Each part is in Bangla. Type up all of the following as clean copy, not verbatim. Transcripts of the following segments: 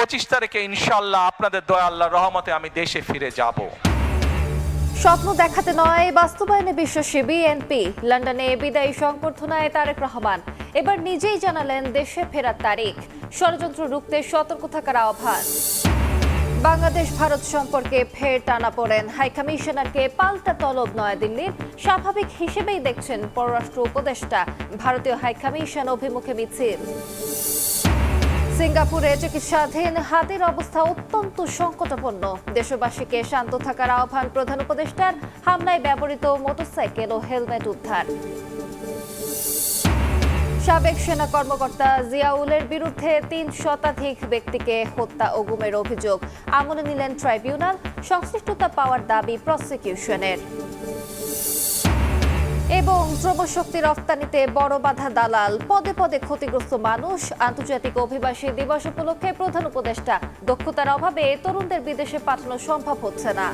25 তারিখে ইনশাআল্লাহ আপনাদের দয়া আল্লাহর রহমতে আমি দেশে ফিরে যাব। স্বপ্ন দেখাতে নয়, বাস্তবায়নে বিশ্বাসী বিএনপি। লন্ডনে বিদায়ী সংবর্ধনায় তারেক রহমান এবার নিজেই জানালেন দেশে ফেরার তারিখ। ষড়যন্ত্র রুখতে সতর্ক থাকার আহ্বান। বাংলাদেশ ভারত সম্পর্কে ফের টানাপোড়েন, হাইকমিশনারকে পাল্টা তলব নয়াদিল্লির। স্বাভাবিক হিসেবেই দেখছেন পররাষ্ট্র উপদেষ্টা। ভারতীয় হাইকমিশন অভিমুখে মিছিল। সিঙ্গাপুরে চিকিৎসাধীন হাদির অবস্থা অত্যন্ত সংকটাপন্ন। দেশবাসীকে শান্ত থাকার আহ্বান প্রধান উপদেষ্টার। হামলায় ব্যবহৃত মোটরসাইকেল ও হেলমেট উদ্ধার। সাবেক সেনা কর্মকর্তা জিয়াউলের বিরুদ্ধে ৩ শতাধিক ব্যক্তিকে হত্যা ও গুমের অভিযোগ আমলে নিলেন ট্রাইব্যুনাল। সংশ্লিষ্টতা পাওয়ার দাবি প্রসিকিউশনের। এবং শ্রমশক্তি রফতানিতে বড় বাধা দালাল, পদে পদে ক্ষতিগ্রস্ত মানুষ। আন্তর্জাতিক অভিবাসী দিবস উপলক্ষে প্রধান উপদেষ্টা। দক্ষতার অভাবে তরুণদের বিদেশে পাঠানো সম্ভব হচ্ছে না।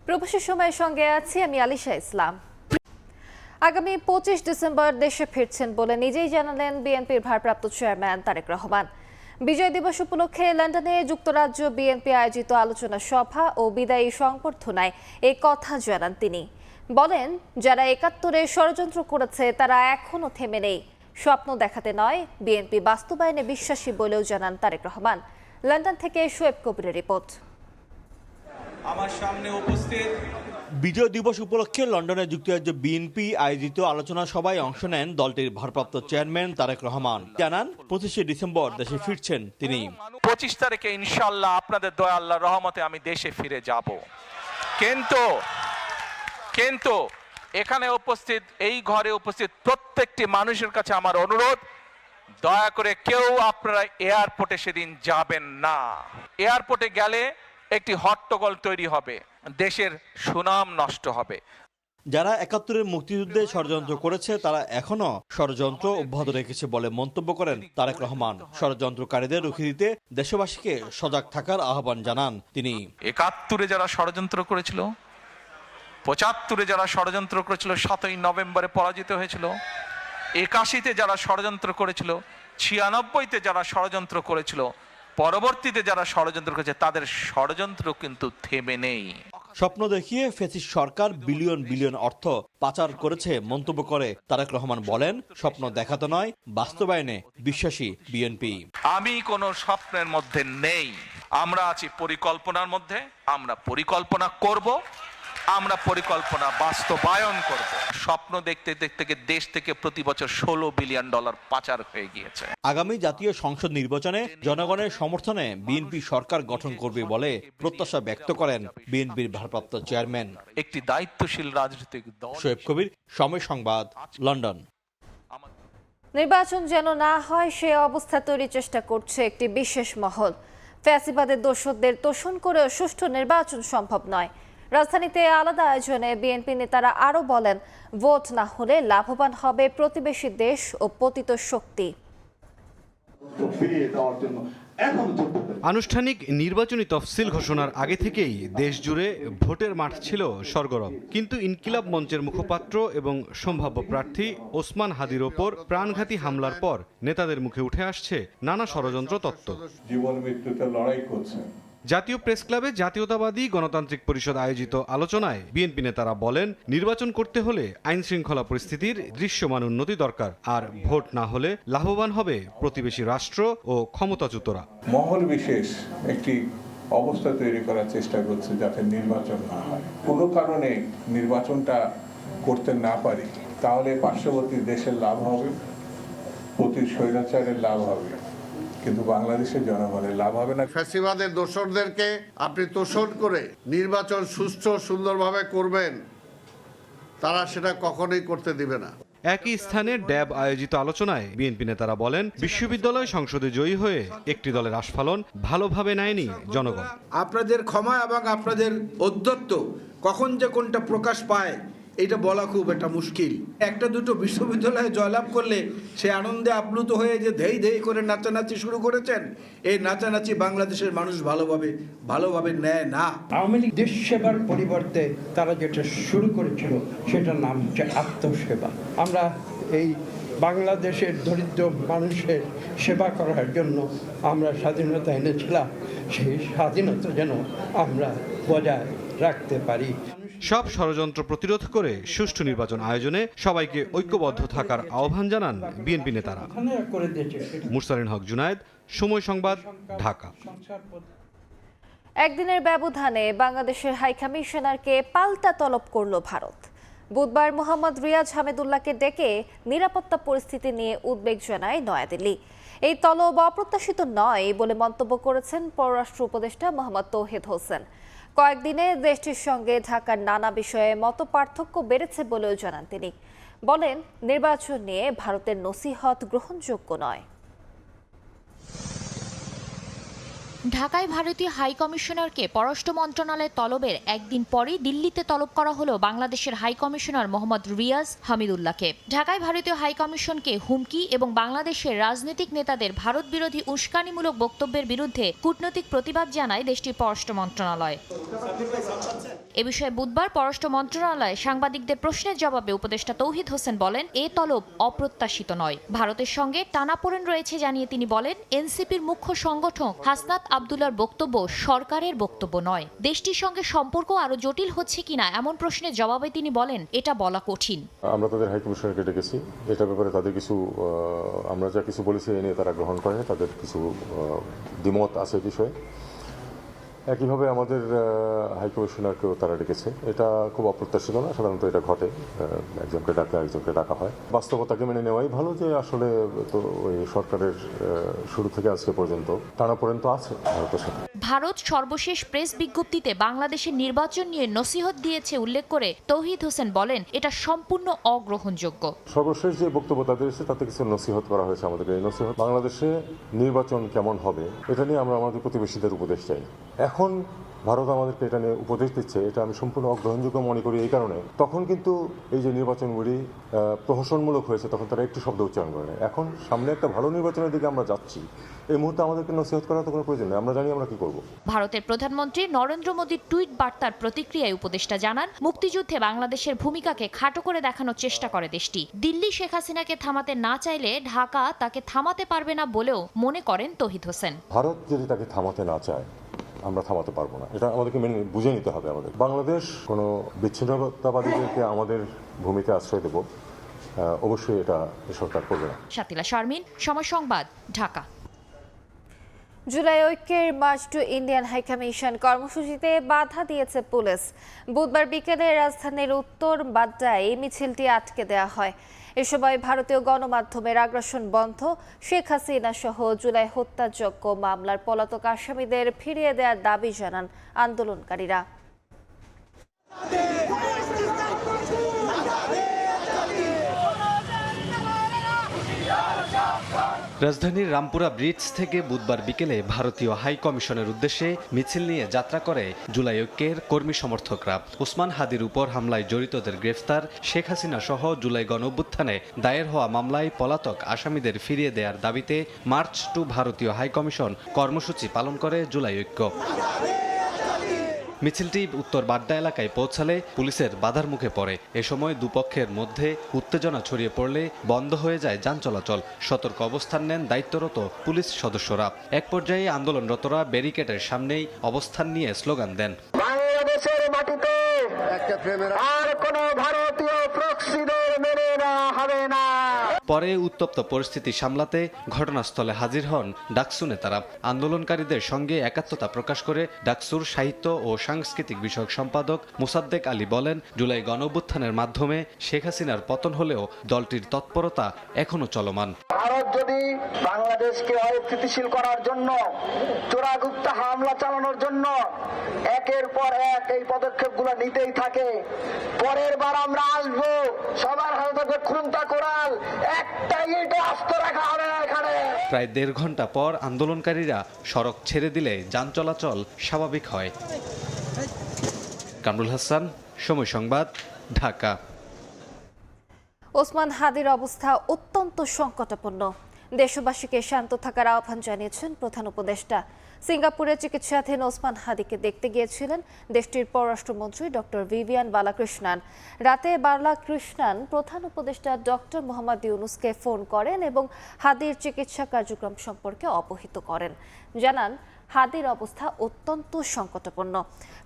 প্রবাসী সময়ের সঙ্গে আছি আমি আলিশা ইসলাম। আগামী 25 ডিসেম্বর দেশে ফিরছেন বলে নিজেই জানালেন বিএনপির ভারপ্রাপ্ত চেয়ারম্যান তারেক রহমান। বিজয় দিবস উপলক্ষে লন্ডনে যুক্তরাজ্য বিএনপি আয়োজিত আলোচনা সভা ও বিদায়ী সংবর্ধনায় এই কথা জানান তিনি। বলেন, যারা ৭১-এ ষড়যন্ত্র করেছে তারা এখনো থেমে নেই। স্বপ্ন দেখাতে নয়, বিএনপি বাস্তবায়নে বিশ্বাসী বলেও জানান তারেক রহমান। লন্ডন থেকে শোয়েব কবিরের রিপোর্ট। আমার সামনে উপস্থিত বিজয় দিবস উপলক্ষে লন্ডনে যুক্তরাজ্য বিএনপি আয়োজিত আলোচনা সভায় অংশ নেন দলটির ভারপ্রাপ্ত চেয়ারম্যান তারেক রহমান। জানান 25শে ডিসেম্বর দেশে ফিরছেন তিনি। 25 তারিখে ইনশাআল্লাহ আপনাদের দয়া আল্লাহর রহমতে আমি দেশে ফিরে যাব। কিন্তু এখানে উপস্থিত, এই ঘরে উপস্থিত প্রত্যেকটি মানুষের কাছে আমার অনুরোধ, দয়া করে কেউ আপনারা এয়ারপোর্টে সেদিন যাবেন না। এয়ারপোর্টে গেলে একটি হট্টগোল তৈরি হবে, দেশের সুনাম নষ্ট হবে। যারা ৭১-এর মুক্তিযুদ্ধে ষড়যন্ত্র করেছে তারা এখনো ষড়যন্ত্র অব্যাহত রেখেছে বলে মন্তব্য করেন তারেক রহমান। ষড়যন্ত্রকারীদের রুখে দিতে দেশবাসীকে সজাগ থাকার আহ্বান জানান তিনি। ৭১-এ যারা ষড়যন্ত্র করেছিল, ৭৫-এ যারা ষড়যন্ত্র করেছিল, ৭ই নভেম্বরে পরাজিত হয়েছিল। ৮১-তে যারা ষড়যন্ত্র করেছিল, ৯৬-তে যারা ষড়যন্ত্র করেছিল, পরবর্তীতে যারা ষড়যন্ত্র করেছে, তাদের ষড়যন্ত্র কিন্তু থেমে নেই। স্বপ্ন দেখিয়ে ফ্যাসিস্ট সরকার বিলিয়ন বিলিয়ন অর্থ পাচার করেছে মন্তব্য করে তারেক রহমান বলেন, স্বপ্ন দেখাতে নয়, বাস্তবায়নে বিশ্বাসী বিএনপি। আমি কোনো স্বপ্নের মধ্যে নেই, আমরা আছি পরিকল্পনার মধ্যে। আমরা পরিকল্পনা করব, আমরা পরিকল্পনা বাস্তবায়ন করব। স্বপ্ন দেখতে দেখতে দেশ থেকে প্রতি বছর $16 বিলিয়ন পাচার হয়ে গিয়েছে। আগামী জাতীয় সংসদ নির্বাচনে জনগণের সমর্থনে বিএনপি সরকার গঠন করবে বলে প্রত্যাশা ব্যক্ত করেন বিএনপির ভারপ্রাপ্ত চেয়ারম্যান। একটি দায়িত্বশীল রাজনৈতিক দল। শোয়েব কবির, সময় সংবাদ, লন্ডন। নির্বাচন যেন না হয় সে অবস্থা তৈরির চেষ্টা করছে একটি বিশেষ মহল। ফ্যাসিবাদের দোসরদের তোষণ করে সুষ্ঠু নির্বাচন সম্ভব নয়। রাজধানীতে আলাদা আয়োজনে বিএনপি নেতারা আরও বলেন, ভোট না হলে লাভবান হবে প্রতিবেশী দেশ ও পতিত শক্তি। আনুষ্ঠানিক নির্বাচনী তফসিল ঘোষণার আগে থেকেই দেশ জুড়ে ভোটের মাঠ ছিল সরগরম। কিন্তু ইনকিলাব মঞ্চের মুখপাত্র এবং সম্ভাব্য প্রার্থী ওসমান হাদির ওপর প্রাণঘাতী হামলার পর নেতাদের মুখে উঠে আসছে নানা ষড়যন্ত্র তত্ত্ব। জীবন মৃত্যুতে লড়াই করছে। জাতীয় প্রেস ক্লাবে জাতীয়তাবাদী গণতান্ত্রিক পরিষদ আয়োজিত আলোচনায় বিএনপি নেতারা বলেন, নির্বাচন করতে হলে আইন শৃঙ্খলা পরিস্থিতির দৃশ্যমান উন্নতি দরকার, আর ভোট না হলে লাভবান হবে প্রতিবেশী রাষ্ট্র ও ক্ষমতাচ্যুতরা। মহল বিশেষ একটি অবস্থা তৈরি করার চেষ্টা করছে যাতে নির্বাচন না হয়। কোনো কারণে নির্বাচনটা করতে না পারি, তাহলে পার্শ্ববর্তী দেশের লাভ হবে, প্রতি স্বৈরাচারের লাভ হবে, কিন্তু বাংলাদেশের জনগণের লাভ হবে না। ফ্যাসিবাদের দোসরদেরকে আপনি তোষণ করে নির্বাচন সুষ্ঠু সুন্দরভাবে করবেন, তারা সেটা কখনোই করতে দিবে না। একই স্থানে ড্যাব আয়োজিত আলোচনায় বিএনপি নেতারা বলেন, বিশ্ববিদ্যালয় সংসদে জয়ী হয়ে একটি দলের আস্ফালন ভালোভাবে নেয়নি জনগণ। আপনাদের ক্ষমা এবং আপনাদের ঔদ্ধত্য কখন যে কোনটা প্রকাশ পায় এটা বলা খুব একটা মুশকিল। একটা দুটো বিশ্ববিদ্যালয়ে জয়লাভ করলে সে আনন্দে আপ্লুত হয়ে যে ধেই ধেই করে নাচানাচি শুরু করেছেন, এই নাচানাচি বাংলাদেশের মানুষ ভালোভাবে নেয় না। আওয়ামী লীগ দেশ সেবার পরিবর্তে তারা যেটা শুরু করেছিল সেটার নাম হচ্ছে আত্মসেবা। আমরা এই বাংলাদেশের দরিদ্র মানুষের সেবা করার জন্য আমরা স্বাধীনতা এনেছিলাম, সেই স্বাধীনতা যেন আমরা বজায় রাখতে পারি। সব ষড়যন্ত্র প্রতিরোধ করে সুষ্ঠু নির্বাচন আয়োজনে সবাইকে ঐক্যবদ্ধ থাকার আহ্বান জানান বিএনপি নেতারা। মুরসালিন হক জুনায়েদ, সময় সংবাদ, ঢাকা। একদিনের ব্যবধানে বাংলাদেশের হাই কমিশনারকে পাল্টা তলব করল ভারত। বুধবার মোহাম্মদ রিয়াজ হামিদুল্লাহকে ডেকে নিরাপত্তা পরিস্থিতি নিয়ে উদ্বেগ জানায় নয়াদিল্লি। এই তলব অপ্রত্যাশিত নয় বলে মন্তব্য করেছেন পররাষ্ট্র উপদেষ্টা মোহাম্মদ তৌহিদ হোসেন। কয়েকদিনে দেশটির সঙ্গে ঢাকার নানা বিষয়ে মতপার্থক্য বেড়েছে বলেও জানান তিনি। বলেন, নির্বাচন নিয়ে ভারতের নসিহত গ্রহণযোগ্য নয়। ঢাকায় ভারতীয় হাই কমিশনারকে পররাষ্ট্র মন্ত্রণালয়ের তলবের একদিন পরেই দিল্লিতে তলব করা হলো বাংলাদেশের হাই কমিশনার মোহাম্মদ রিয়াজ হামিদুল্লাহকে। ঢাকায় ভারতীয় হাই কমিশনকে হুমকি এবং বাংলাদেশের রাজনৈতিক নেতাদের ভারত বিরোধী উস্কানিমূলক বক্তব্যের বিরুদ্ধে কূটনৈতিক প্রতিবাদ জানায় দেশটির পররাষ্ট্র মন্ত্রণালয়। এ বিষয়ে বুধবার পররাষ্ট্র মন্ত্রণালয়ে সাংবাদিকদের প্রশ্নের জবাবে উপদেষ্টা তৌহিদ হোসেন বলেন, এ তলব অপ্রত্যাশিত নয়। ভারতের সঙ্গে টানাপোড়েন রয়েছে জানিয়ে তিনি বলেন, এনসিপির মুখ্য সংগঠক হাসনাত আব্দুল্লাহর বক্তব্য সরকারের বক্তব্য নয়। দেশটির সঙ্গে সম্পর্ক আরো জটিল হচ্ছে কিনা এমন প্রশ্নের জবাবে তিনি বলেন, এটা বলা কঠিন। আমরা তাদের হাই কমিশনারকে ডেকেছি, এটা ব্যাপারে তাদের কিছু আমরা যা কিছু বলেছি এ নিয়ে তারা গ্রহণ করে, তাদের কিছু দ্বিমত আছে বিষয়ে। একইভাবে আমাদের হাই কমিশনারকেও তারা ডেকেছে। এটা খুব অপ্রত্যাশিত না, সাধারণত এটা ঘটে, একজনকে ডাকা হয়। বাস্তবতাকে মেনে নেওয়াই ভালো যে আসলে তো ওই সরকারের শুরু থেকে আজকে পর্যন্ত টানাপোড়েন তো আছে ভারতের সাথে। ভারত সর্বশেষ প্রেস বিজ্ঞপ্তিতে বাংলাদেশের নির্বাচন নিয়ে নসিহত দিয়েছে উল্লেখ করে তৌহিদ হোসেন বলেন, এটা সম্পূর্ণ অগ্রহণযোগ্য। সর্বশেষ যে বক্তব্য তাদের এসে তাতে কিছু নসিহত করা হয়েছে আমাদের। এই নসিহত বাংলাদেশে নির্বাচন কেমন হবে এটা নিয়ে আমরা আমাদের প্রতিবেশীদের উপদেশ চাই। এখন ভারত আমাদেরকে এটা নিয়ে উপদেশ দিচ্ছে, এটা আমি সম্পূর্ণ অগ্রহণযোগ্য মনে করি। এই কারণে তখন কিন্তু এই যে নির্বাচনগুলি প্রহসনমূলক হয়েছে তখন তারা একটু শব্দ উচ্চারণ করে না। এখন সামনে একটা ভালো নির্বাচনের দিকে আমরা যাচ্ছি, এই মুহূর্তে আমাদেরকে নসিহত করার তো কোনো প্রয়োজন নেই, আমরা জানি আমরা কি করব। ভারতের প্রধানমন্ত্রী নরেন্দ্র মোদীর টুইট বার্তার প্রতিক্রিয়ায় উপদেষ্টা জানান, মুক্তিযুদ্ধে বাংলাদেশের ভূমিকাকে খাটো করে দেখানোর চেষ্টা করে দেশটি। দিল্লি শেখ হাসিনাকে থামাতে না চাইলে ঢাকা তাকে থামাতে পারবে না বলেও মনে করেন তৌহিদ হোসেন। ভারত যদি তাকে থামাতে না চায় আমরা থামাতে পারবো না, এটা আমাদেরকে মেনে বুঝে নিতে হবে। আমাদের বাংলাদেশ কোনো বিচ্ছিন্নতাবাদীদেরকে আমাদের ভূমিতে আশ্রয় দেব, অবশ্যই এটা সরকার করবে না। শাতিলা শারমিন, সময় সংবাদ, ঢাকা। জুলাই ঐক্যের march to Indian high commission কর্মসূচিতে বাধা দিয়েছে পুলিশ। বুধবার বিকেলে রাজধানীর উত্তর বাড্ডায় মিছিলটি আটকে দেওয়া হয়। এ সময় ভারতীয় গণমাধ্যমের আগ্রাসন বন্ধ, শেখ হাসিনা সহ জুলাই হত্যাযজ্ঞ মামলার পলাতক আসামিদের ফিরিয়ে দেওয়ার দাবি জানান আন্দোলনকারীরা। রাজধানীর রামপুরা ব্রিজ থেকে বুধবার বিকেলে ভারতীয় হাই কমিশনের উদ্দেশ্যে মিছিল নিয়ে যাত্রা করে জুলাই ঐক্যের কর্মী সমর্থকরা। ওসমান হাদির উপর হামলায় জড়িতদের গ্রেফতার, শেখ হাসিনা সহ জুলাই গণঅভ্যুত্থানে দায়ের হওয়া মামলায় পলাতক আসামিদের ফিরিয়ে দেওয়ার দাবিতে মার্চ টু ভারতীয় হাই কমিশন কর্মসূচি পালন করে জুলাই ঐক্য। মিছিলটি উত্তর বাড্ডা এলাকায় পৌঁছালে পুলিশের বাধার মুখে পড়ে। এ সময় দুপক্ষের মধ্যে উত্তেজনা ছড়িয়ে পড়লে বন্ধ হয়ে যায় যান চলাচল। সতর্ক অবস্থান নেন দায়িত্বরত পুলিশ সদস্যরা। এক পর্যায়ে আন্দোলনরতরা ব্যারিকেডের সামনেই অবস্থান নিয়ে স্লোগান দেন, বাংলাদেশের মাটিতে আর কোনো ভারতীয় প্রক্সিদের মেনে নেওয়া হবে না। পরে উত্তপ্ত পরিস্থিতি সামলাতে ঘটনাস্থলে হাজির হন ডাকসু নেতারা। আন্দোলনকারীদের সঙ্গে একাত্মতা প্রকাশ করে ডাকসুর সাহিত্য ও সাংস্কৃতিক বিষয়ক সম্পাদক মুসাদ্দেক আলী বলেন, জুলাই গণঅভ্যুত্থানের মাধ্যমে শেখ হাসিনার পতন হলেও দলটির তৎপরতা এখনো চলমান। ভারত যদি বাংলাদেশকে অস্থিতিশীল করার জন্য, চোরাগুপ্তা হামলা চালানোর জন্য একের পর এক এই পদক্ষেপগুলো নিতেই থাকে, পরের বার আমরা আসবো, সবার হাতে থাকবে খুন্তা কোরাল, একটা ইট আস্ত রাখা হবে না এখানে। প্রায় 1.5 ঘন্টা পর আন্দোলনকারীরা সড়ক ছেড়ে দিলে যান চলাচল স্বাভাবিক হয়। কামরুল হাসান, সময় সংবাদ, ঢাকা। ওসমান হাদির অবস্থা অত্যন্ত সংকটাপন্ন। দেশবাসীকে শান্ত থাকার আহ্বান জানিয়েছেন প্রধান উপদেষ্টা। সিঙ্গাপুরে চিকিৎসাধীন ওসমান হাদিকে দেখতে গিয়েছিলেন দেশটির পররাষ্ট্রমন্ত্রী ডক্টর ভিভিয়ান বালাকৃষ্ণন। রাতে বালাকৃষ্ণন প্রধান উপদেষ্টা ডক্টর মোহাম্মদ ইউনুসকে ফোন করেন এবং হাদির চিকিৎসা কার্যক্রম সম্পর্কে অবহিত করেন। জানান, হাদির অবস্থা অত্যন্ত সংকটাপন্ন।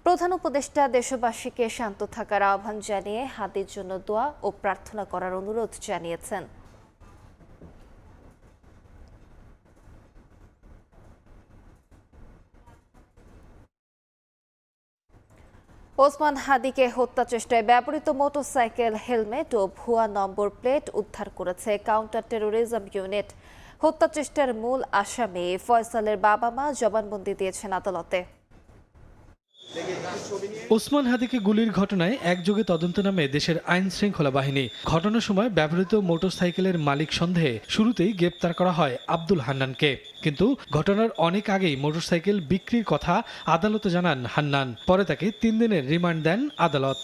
প্রধান উপদেষ্টা দেশবাসীকে শান্ত থাকার আহ্বান জানিয়ে হাদির জন্য দোয়া ও প্রার্থনা করার অনুরোধ জানিয়েছেন। ওসমান হাদিকে হত্যা চেষ্টায় ব্যবহৃত মোটরসাইকেল, হেলমেট ও ভুয়া নম্বর প্লেট উদ্ধার করেছে কাউন্টার টেরোরিজম ইউনিট। হত্যা চেষ্টার মূল আসামি ফয়সালের বাবা-মা জবানবন্দি দিয়েছেন আদালতে। ওসমান হাদিকে গুলির ঘটনায় একযোগে তদন্ত নামে দেশের আইন শৃঙ্খলা বাহিনী। ঘটনার সময় ব্যবহৃত মোটরসাইকেলের মালিক সন্দেহে শুরুতেই গ্রেপ্তার করা হয় আব্দুল হান্নানকে, কিন্তু ঘটনার অনেক আগেই মোটরসাইকেল বিক্রির কথা আদালতে জানান হান্নান। পরে তাকে 3 দিনের রিমান্ড দেন আদালত।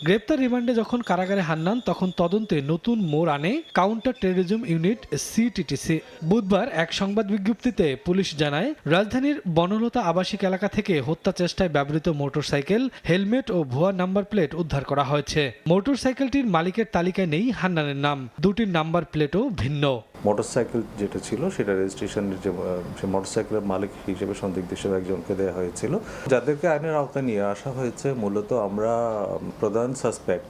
গ্রেপ্তার রিমান্ডে যখন কারাগারে হান্নান, তখন তদন্তে নতুন মোড় আনে কাউন্টার টেরোরিজম ইউনিট সিটিটিসি। বুধবার এক সংবাদ বিজ্ঞপ্তিতে পুলিশ জানায়, রাজধানীর বনলতা আবাসিক এলাকা থেকে হত্যা চেষ্টায় ব্যবহৃত মোটরসাইকেল, হেলমেট ও ভুয়া নাম্বার প্লেট উদ্ধার করা হয়েছে। মোটরসাইকেলটির মালিকের তালিকায় নেই হান্নানের নাম, দুটির নাম্বার প্লেটও ভিন্ন। মোটরসাইকেল যেটা ছিল সেটা রেজিস্ট্রেশনের যে মোটরসাইকেলের মালিক হিসেবে সন্দিগ্ধ হিসেবে একজনকে দেওয়া হয়েছিল। যাদেরকে আইনের আওতায় নিয়ে আসা হয়েছে, মূলত আমরা প্রধান সাসপেক্ট,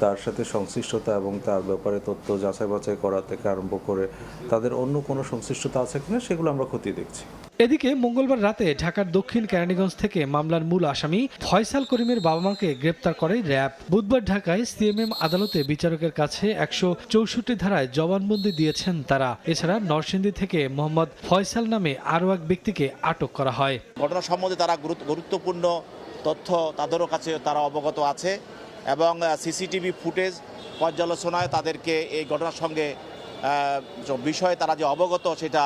তার সাথে সংশ্লিষ্টতা এবং তার ব্যাপারে তথ্য যাচাই বাছাই করা থেকে আরম্ভ করে তাদের অন্য কোনো সংশ্লিষ্টতা আছে কিনা সেগুলো আমরা খতিয়ে দেখছি। এদিকে মঙ্গলবার রাতে ঢাকার দক্ষিণ কেরানীগঞ্জ থেকে মামলার মূল আসামি ফয়সাল করিমের বাবা-মাকে গ্রেপ্তার করে র্যাব। বুধবার ঢাকায় সিএমএম আদালতে বিচারকের কাছে 164 ধারায় জবানবন্দি দিয়েছেন তারা। এছাড়া নরসিংদী থেকে মোহাম্মদ ফয়সাল নামে আরও এক ব্যক্তিকে আটক করা হয়। ঘটনা সম্বন্ধে তারা গুরুত্বপূর্ণ তথ্য তাদেরও কাছে তারা অবগত আছে এবং সিসিটিভি ফুটেজ পর্যালোচনায় তাদেরকে এই ঘটনার সঙ্গে বিষয়ে তারা যে অবগত সেটা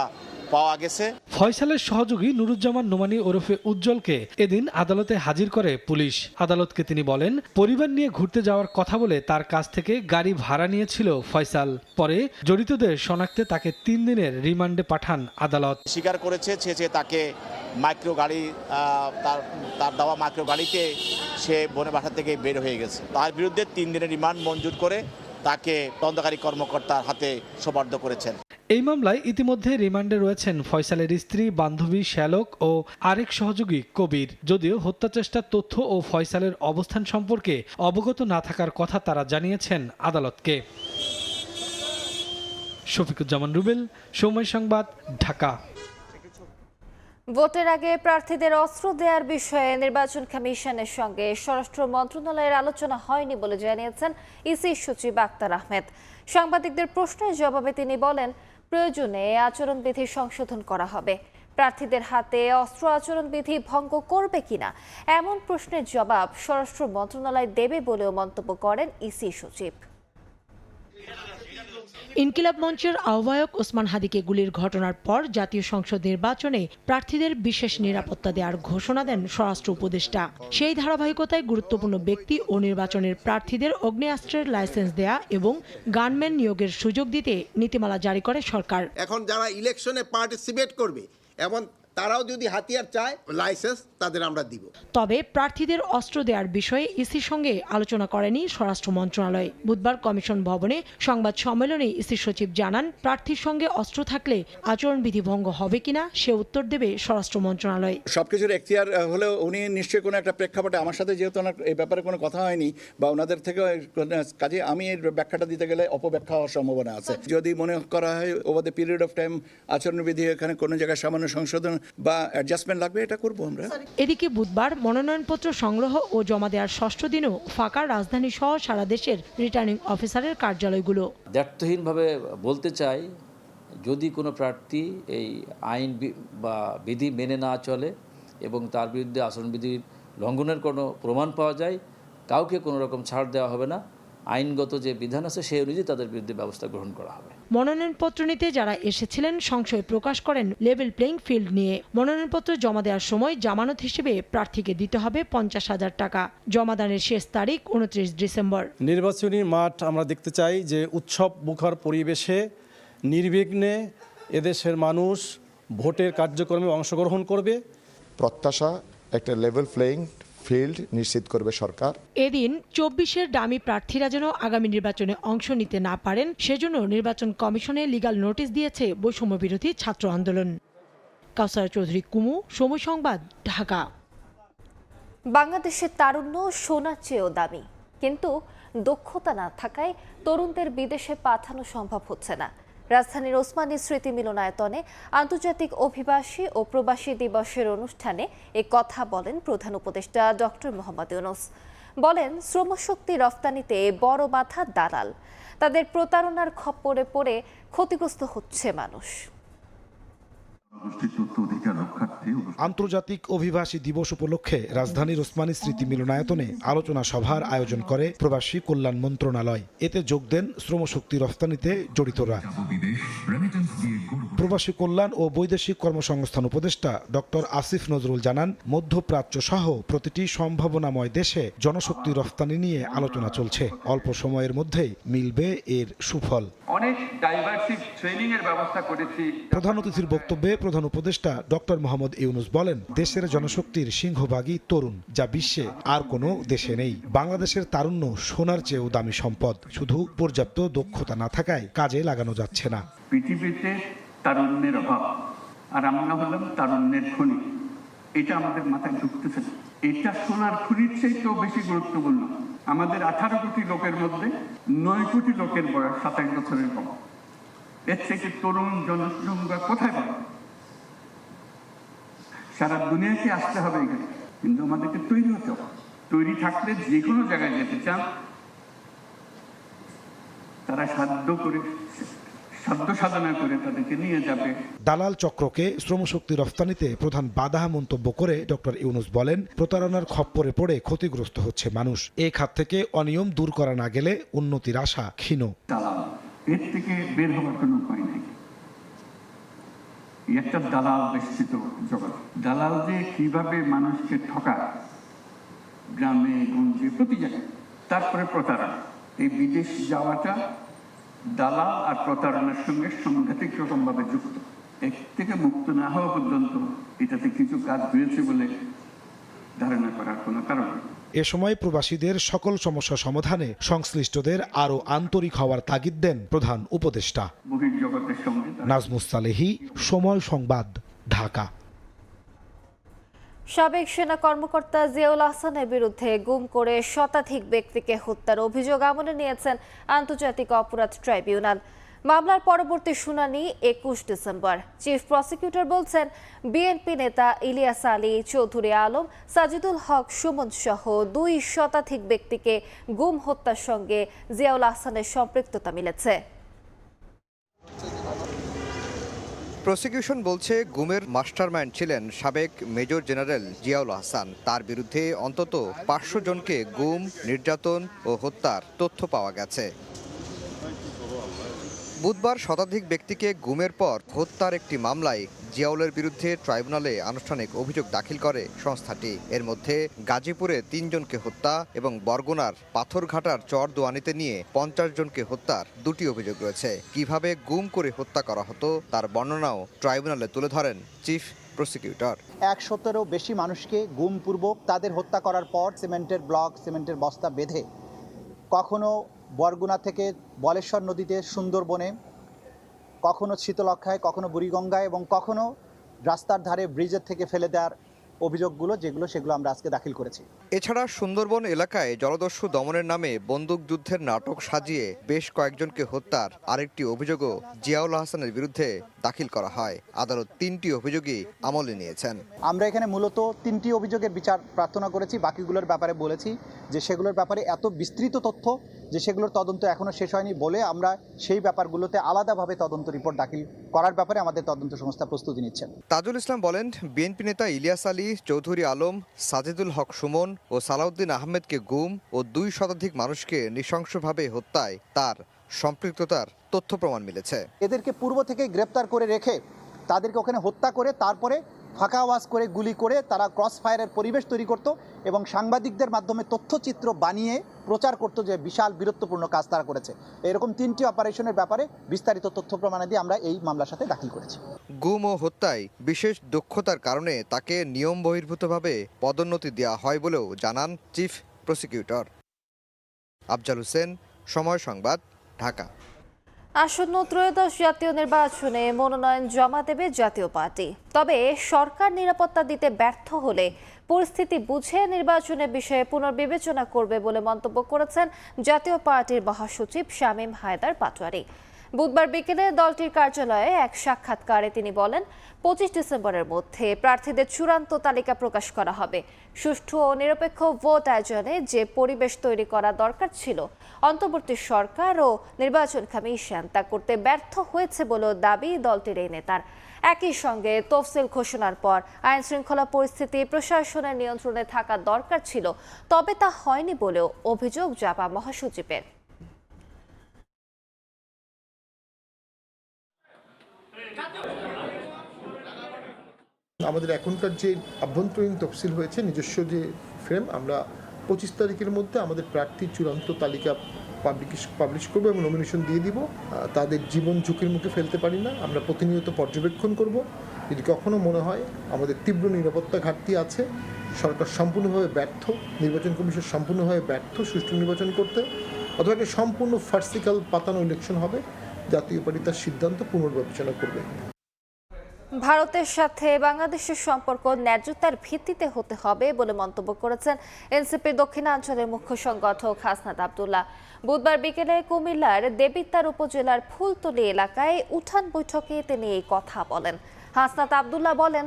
পাওয়া গেছে। ফয়সালের সহযোগী নুরুজ্জামান নোমানী ওরফে উজ্জ্বলকে এদিন আদালতে হাজির করে পুলিশ। আদালতকে তিনি বলেন, পরিবার নিয়ে ঘুরতে যাওয়ার কথা বলে তার কাছ থেকে গাড়ি ভাড়া নিয়েছিল ফয়সাল। পরে জড়িতদের শনাক্তে তাকে 3 দিনের রিমান্ডে পাঠান আদালত। স্বীকার করেছে সে তাকে মাইক্রো গাড়ি, তার দেওয়া মাইক্রো গাড়িতে সে বোনের বাসা থেকে বের হয়ে গেছে। তার বিরুদ্ধে 3 দিনের রিমান্ড মঞ্জুর করে তাকে তদন্তকারী কর্মকর্তার হাতে সোপর্দ করেছেন। এই মামলায় ইতিমধ্যে রিমান্ডে রয়েছেন ফয়সালের স্ত্রী, বান্ধবী শ্যালক ও আরেক সহযোগী কবির। যদিও হত্যা চেষ্টার তথ্য ও ফয়সালের অবস্থান সম্পর্কে অবগত না থাকার কথা তারা জানিয়েছেন আদালতকে। শফিকুজ্জামান রুবেল, সময় সংবাদ, ঢাকা। ভোটের আগে প্রার্থীদের অস্ত্র দেওয়ার বিষয়ে নির্বাচন কমিশনের সঙ্গে স্বরাষ্ট্র মন্ত্রণালয়ের আলোচনা হয়নি বলে জানিয়েছেন ইসি সচিব আক্তার আহমেদ। সাংবাদিকদের প্রশ্নের জবাবে তিনি বলেন, প্রয়োজনে আচরণবিধি সংশোধন করা হবে। প্রার্থীদের হাতে অস্ত্র আচরণবিধি ভঙ্গ করবে কিনা এমন প্রশ্নের জবাব স্বরাষ্ট্র মন্ত্রণালয় দেবে বলেও মন্তব্য করেন ইসি সচিব। ইনকিলাব মঞ্চের আহ্বায়ক ওসমান হাদিকে গুলির ঘটনার পর জাতীয় সংসদ নির্বাচনে প্রার্থীদের বিশেষ নিরাপত্তা দেওয়ার ঘোষণা দেন স্বরাষ্ট্র উপদেষ্টা। সেই ধারাবাহিকতায় গুরুত্বপূর্ণ ব্যক্তি ও নির্বাচনের প্রার্থীদের অগ্নেয়াস্ত্রের লাইসেন্স দেয়া এবং গানম্যান নিয়োগের সুযোগ দিতে নীতিমালা জারি করে সরকার। এখন যারা ইলেকশনে পার্টিসিপেট করবে এবং তারাও যদি হাতিয়ার চায়, লাইসেন্স তাদের আমরা দিব। তবে প্রার্থীদের অস্ত্র দেওয়ার বিষয়ে ইসির সঙ্গে আলোচনা করেনি স্বরাষ্ট্র মন্ত্রণালয়। বুধবার কমিশন ভবনে সংবাদ সম্মেলনে ইসি সচিব জানান, প্রার্থীর সঙ্গে অস্ত্র থাকলে আচরণবিধি ভঙ্গ হবে কিনা সে উত্তর দেবে স্বরাষ্ট্র মন্ত্রণালয়। সবকিছুর এখতিয়ার হলেও উনি নিশ্চয়ই কোনো একটা প্রেক্ষাপটে, আমার সাথে যেহেতু ওনার এই ব্যাপারে কোনো কথা হয়নি বা ওনাদের থেকে কাজে আমি এর ব্যাখ্যাটা দিতে গেলে অপব্যাখ্যা হওয়ার সম্ভাবনা আছে। যদি মনে করা হয় over the period of time আচরণবিধি এখানে কোনো জায়গায় সামান্য সংশোধন বা অ্যাডজাস্টমেন্ট লাগবে, এটা করবো আমরা। এদিকে বুধবার মনোনয়নপত্র সংগ্রহ ও জমা দেওয়ার 6ষ্ঠ দিনেও ফাঁকা রাজধানী সহ সারা দেশের রিটার্নিং অফিসারের কার্যালয়গুলো। দ্ব্যর্থহীনভাবে বলতে চাই, যদি কোনো প্রার্থী এই আইন বা বিধি মেনে না চলে এবং তার বিরুদ্ধে আচরণবিধির লঙ্ঘনের কোনো প্রমাণ পাওয়া যায়, কাউকে কোনো রকম ছাড় দেওয়া হবে না। আইনগত যে বিধান আছে সেই অনুযায়ী তাদের বিরুদ্ধে ব্যবস্থা গ্রহণ করা হবে। মনোনয়নপত্র নিতে যারা এসেছিলেন সংশয় প্রকাশ করেন লেভেল প্লেইং ফিল্ড নিয়ে। মনোনয়নপত্র জমা দেওয়ার সময় জামানত হিসেবে প্রার্থীকে দিতে হবে 50,000 টাকা। জমাদানের শেষ তারিখ 29 ডিসেম্বর। নির্বাচনী মাঠ আমরা দেখতে চাই যে উৎসব মুখর পরিবেশে নির্বিঘ্নে এদেশের মানুষ ভোটের কার্যক্রমে অংশগ্রহণ করবে। প্রত্যাশা একটা লেভেল প্লেইং ফিল্ড নিশ্চিত করবে সরকার। এদিন 24-এর ডামি প্রার্থীরা যেন আগামী নির্বাচনে অংশ নিতে না পারেন সেজন্য নির্বাচন কমিশনে লিগ্যাল নোটিশ দিয়েছে বৈষম্য বিরোধী ছাত্র আন্দোলন। কাউসার চৌধুরী কুমু, সময় সংবাদ, ঢাকা। বাংলাদেশের তারুণ্য সোনার চেয়েও দামি, কিন্তু দক্ষতা না থাকায় তরুণদের বিদেশে পাঠানো সম্ভব হচ্ছে না। রাজধানীর ওসমানী স্মৃতি মিলনায়তনে আন্তর্জাতিক অভিবাসী ও প্রবাসী দিবসের অনুষ্ঠানে এ কথা বলেন প্রধান উপদেষ্টা ডক্টর মোহাম্মদ ইউনূস। বলেন, শ্রমশক্তি রফতানিতে বড় বাধা দালাল, তাদের প্রতারণার খপ্পরে পড়ে ক্ষতিগ্রস্ত হচ্ছে মানুষ। আন্তর্জাতিক অভিবাসী দিবস উপলক্ষে রাজধানীর ওসমানী স্মৃতি মিলনায়তনে আলোচনা সভার আয়োজন করে প্রবাসী কল্যাণ মন্ত্রণালয়। এতে যোগ দেন শ্রমশক্তি রফতানিতে জড়িতরা। প্রবাসী কল্যাণ ও বৈদেশিক কর্মসংস্থান উপদেষ্টা ডক্টর আসিফ নজরুল জানান, মধ্যপ্রাচ্য সহ প্রতিটি সম্ভাবনাময় দেশে জনশক্তি রফতানি নিয়ে আলোচনা চলছে। অল্প সময়ের মধ্যেই মিলবে এর সুফল। অনেক ডাইভার্সিভ ট্রেনিং এর ব্যবস্থা করেছি। প্রধান অতিথির বক্তব্যে প্রধান উপদেষ্টা ডক্টর মোহাম্মদ ইউনূস বলেন, দেশের জনশক্তির সিংহভাগই তরুণ, যা বিশ্বে আর কোনো দেশে নেই। বাংলাদেশের তারুণ্য সোনার চেয়েও দামি সম্পদ, শুধু পর্যাপ্ত দক্ষতা না থাকায় কাজে লাগানো যাচ্ছে না। পৃথিবীতে তারুণ্যের অভাব, আর আমরা হলাম তারুণ্যের খনি। এটা আমাদের মাথায় ঢুকতেছে। এটা সোনার খনির চাইতেও বেশি গুরুত্বপূর্ণ। আমাদের 18 কোটি লোকের মধ্যে 9 কোটি লোকের বয়স 27 বছরের কম। এর থেকে তরুণ জনসংখ্যা কোথায় পাবে? সারা দুনিয়াকে আসতে হবে এখানে, কিন্তু আমাদেরকে তৈরি হতে হবে। তৈরি থাকলে যে কোনো জায়গায় যেতে চান, তারা সাধ্য সাধনা করে তাদেরকে নিয়ে যাবে। দালাল চক্রকে শ্রমশক্তি রফতানিতে প্রধান বাধা মন্তব্য করে ডক্টর ইউনূস বলেন, প্রতারণার খপ্পরে পড়ে ক্ষতিগ্রস্ত হচ্ছে মানুষ। এই খাত থেকে অনিয়ম দূর করা না গেলে উন্নতির আশা ক্ষীণ। দালাল, এর থেকে বের হওয়ার কোনো উপায় নেই। একটা দালাল বেষ্টিত জগৎ। দালাল যে কিভাবে মানুষকে ঠকায়, গ্রামে গঞ্জে প্রতি জায়গায়। তারপরে প্রতারণা। এই বিদেশ যাওয়াটা দালাল আর প্রতারণার সঙ্গে সাংঘাতিক রকমভাবে যুক্ত। এর থেকে মুক্ত না হওয়া পর্যন্ত এটাতে কিছু কাজ হয়েছে বলে ধারণা করার কোনো কারণ নেই। এ সময় প্রবাসীদের সকল সমস্যা সমাধানে সংশ্লিষ্টদের আরও আন্তরিক হওয়ার তাগিদ দেন প্রধান উপদেষ্টা। বহির্জগতের সঙ্গে নাজমুস সালেহী, সময় সংবাদ, ঢাকা। সাবেক সেনা কর্মকর্তা জিয়াউল আহসানের বিরুদ্ধে গুম করে শতাধিক ব্যক্তিকে হত্যার অভিযোগ আমলে নিয়েছেন আন্তর্জাতিক অপরাধ ট্রাইব্যুনাল। মামলার পরবর্তী শুনানি 21 ডিসেম্বর। চিফ প্রসিকিউটর বলছেন, বিএনপি নেতা ইলিয়াস আলী, চৌধুরী আলম, সাজিদুল হক সুমন সহ 2 শতাধিক ব্যক্তিকে গুম হত্যার সঙ্গে জিয়াউল আহসানের সম্পৃক্ততা মিলেছে। প্রসিকিউশন বলছে, গুমের মাস্টারমাইন্ড ছিলেন সাবেক মেজর জেনারেল জিয়াউল আহসান। তার বিরুদ্ধে অন্তত 500 জনকে গুম, নির্যাতন ও হত্যার তথ্য পাওয়া গেছে। বুধবার শতাধিক ব্যক্তিকে গুমের পর হত্যার একটি মামলায় জিয়াউলের বিরুদ্ধে ট্রাইব্যুনালে আনুষ্ঠানিক অভিযোগ দাখিল করে সংস্থাটি। এর মধ্যে গাজীপুরে 3 জনকে হত্যা এবং বরগুনার পাথরঘাটার চরদোয়ানিতে নিয়ে 50 জনকে হত্যার 2টি অভিযোগ রয়েছে। কিভাবে গুম করে হত্যা করা হতো তার বর্ণনাও ট্রাইব্যুনালে তুলে ধরেন চিফ প্রসিকিউটর। 100-এরও বেশি মানুষকে গুমপূর্বক তাদের হত্যা করার পর সিমেন্টের ব্লক, সিমেন্টের বস্তা বেঁধে কখনো বরগুনা থেকে বলেশ্বর নদীতে সুন্দরবনে, কখনো শীতলক্ষায়, কখনো বুড়িগঙ্গায় এবং কখনো রাস্তার ধারে ব্রিজের থেকে ফেলে দেওয়ার অভিযোগগুলো সেগুলো আমরা আজকে দাখিল করেছি। এছাড়া সুন্দরবন এলাকায় জলদস্যু দমনের নামে বন্দুকযুদ্ধের নাটক সাজিয়ে বেশ কয়েকজনকে হত্যার আরেকটি অভিযোগও জিয়াউল আহসানের বিরুদ্ধে দাখিল করা হয়। আদালত 3টি অভিযোগই আমলে নিয়েছেন। আমরা এখানে মূলত 3টি অভিযোগের বিচার প্রার্থনা করেছি, বাকিগুলোর ব্যাপারে বলেছি যে সেগুলোর ব্যাপারে এত বিস্তৃত তথ্য যে সেগুলোর তদন্ত এখনো শেষ হয়নি বলে আমরা সেই ব্যাপারগুলোতে আলাদাভাবে তদন্ত রিপোর্ট দাখিল করার ব্যাপারে আমাদের তদন্ত সংস্থা প্রস্তুতি নিচ্ছেন। তাজুল ইসলাম বলেন, বিএনপি নেতা ইলিয়াস আলী, চৌধুরী আলম, সাজিদুল হক সুমন ও সালাউদ্দিন আহমেদকে গুম ও 2 শতাধিক মানুষকে নৃশংসভাবে হত্যায় তার সম্পৃক্ততার তথ্য প্রমাণ মিলেছে। এদেরকে পূর্ব থেকে গ্রেপ্তার করে রেখে তাদেরকে ওখানে হত্যা করে তারপরে ফাঁকা আওয়াজ করে গুলি করে তারা ক্রস ফায়ারের পরিবেশ তৈরি করত এবং সাংবাদিকদের মাধ্যমে তথ্যচিত্র বানিয়ে প্রচার করত যে বিশাল বীরত্বপূর্ণ কাজ তারা করেছে। এরকম 3টি অপারেশনের ব্যাপারে বিস্তারিত তথ্য প্রমাণাদি আমরা এই মামলার সাথে দাখিল করেছি। গুম ও হত্যায় বিশেষ দক্ষতার কারণে তাকে নিয়ম বহির্ভূতভাবে পদোন্নতি দেওয়া হয় বলেও জানান চিফ প্রসিকিউটর। আফজাল হোসেন, সময় সংবাদ, ঢাকা। আসন্ন ত্রয়োদশ জাতীয় নির্বাচনে মনোনয়ন জমা দেবে জাতীয় পার্টি। তবে সরকার নিরাপত্তা দিতে ব্যর্থ হলে পরিস্থিতি বুঝে নির্বাচনের বিষয়ে পুনর্বিবেচনা করবে বলে মন্তব্য করেছেন জাতীয় পার্টির মহাসচিব শামীম হায়দার পাটোয়ারি। বুধবার বিকেলে দলটির কার্যালয়ে এক সাক্ষাৎকারে তিনি বলেন, 25 ডিসেম্বরের মধ্যে প্রার্থীদের চূড়ান্ত তালিকা প্রকাশ করা হবে। সুষ্ঠু ও নিরপেক্ষ ভোট আয়োজনে যে পরিবেশ তৈরি করা দরকার ছিল, অন্তর্বর্তী সরকার ও নির্বাচন কমিশন তা করতে ব্যর্থ হয়েছে বলেও দাবি দলটির এই নেতার। একই সঙ্গে তফসিল ঘোষণার পর আইন শৃঙ্খলা পরিস্থিতি প্রশাসনের নিয়ন্ত্রণে থাকা দরকার ছিল, তবে তা হয়নি বলেও অভিযোগ জাপা মহাসচিবের। আমাদের এখনকার যে আভ্যন্তরীণ তফসিল হয়েছে, নিজস্ব যে ফ্রেম, আমরা 25 তারিখের মধ্যে আমাদের প্রার্থীর চূড়ান্ত তালিকা পাবলিশ করবো এবং নমিনেশন দিয়ে দিব। তাদের জীবন ঝুঁকির মুখে ফেলতে পারি না। আমরা প্রতিনিয়ত পর্যবেক্ষণ করব। যদি কখনো মনে হয় আমাদের তীব্র নিরাপত্তা ঘাটতি আছে, সরকার সম্পূর্ণভাবে ব্যর্থ, নির্বাচন কমিশন সম্পূর্ণভাবে ব্যর্থ সুষ্ঠু নির্বাচন করতে, অথবা একটা সম্পূর্ণ ফার্সিক্যাল পাতানো ইলেকশন হবে, জাতীয় পার্টি তার সিদ্ধান্ত পুনর্বিবেচনা করবে। ভারতের সাথে বাংলাদেশের সম্পর্ক ন্যায্যতার ভিত্তিতে হতে হবে বলে মন্তব্য করেছেন এনসিপির দক্ষিণাঞ্চলের মুখ্য সংগঠক হাসনাত আব্দুল্লাহ। বুধবার বিকেলে কুমিল্লার দেবিদ্বার উপজেলার ফুলতলী এলাকায় উঠান বৈঠকে তিনি এই কথা বলেন। হাসনাত আব্দুল্লাহ বলেন,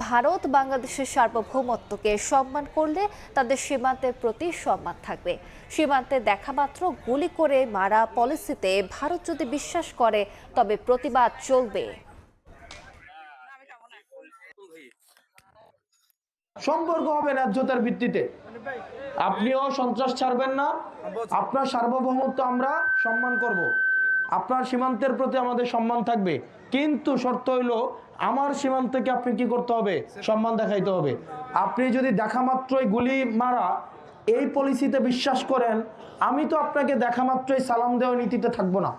ভারত বাংলাদেশের সার্বভৌমত্বকে সম্মান করলে তাদের সীমান্তের প্রতি সম্মান থাকবে। সীমান্তে দেখামাত্র গুলি করে মারা পলিসিতে ভারত যদি বিশ্বাস করে তবে প্রতিবাদ চলবে। সম্পর্ক হবে ন্যায্যতার ভিত্তিতে। আপনিও সন্ত্রাস ছাড়বেন না, আপনার সার্বভৌমত্ব আমরা সম্মান করব, আপনার সীমান্তের প্রতি আমাদের সম্মান থাকবে, কিন্তু শর্ত হইল আমার সীমান্তকে আপনি কি করতে হবে, সম্মান দেখাইতে হবে। আপনি যদি দেখা মাত্রই গুলি মারা এই পলিসিতে বিশ্বাস করেন, আমি তো আপনাকে দেখা মাত্রই সালাম দেওয়া নীতিতে থাকবো না।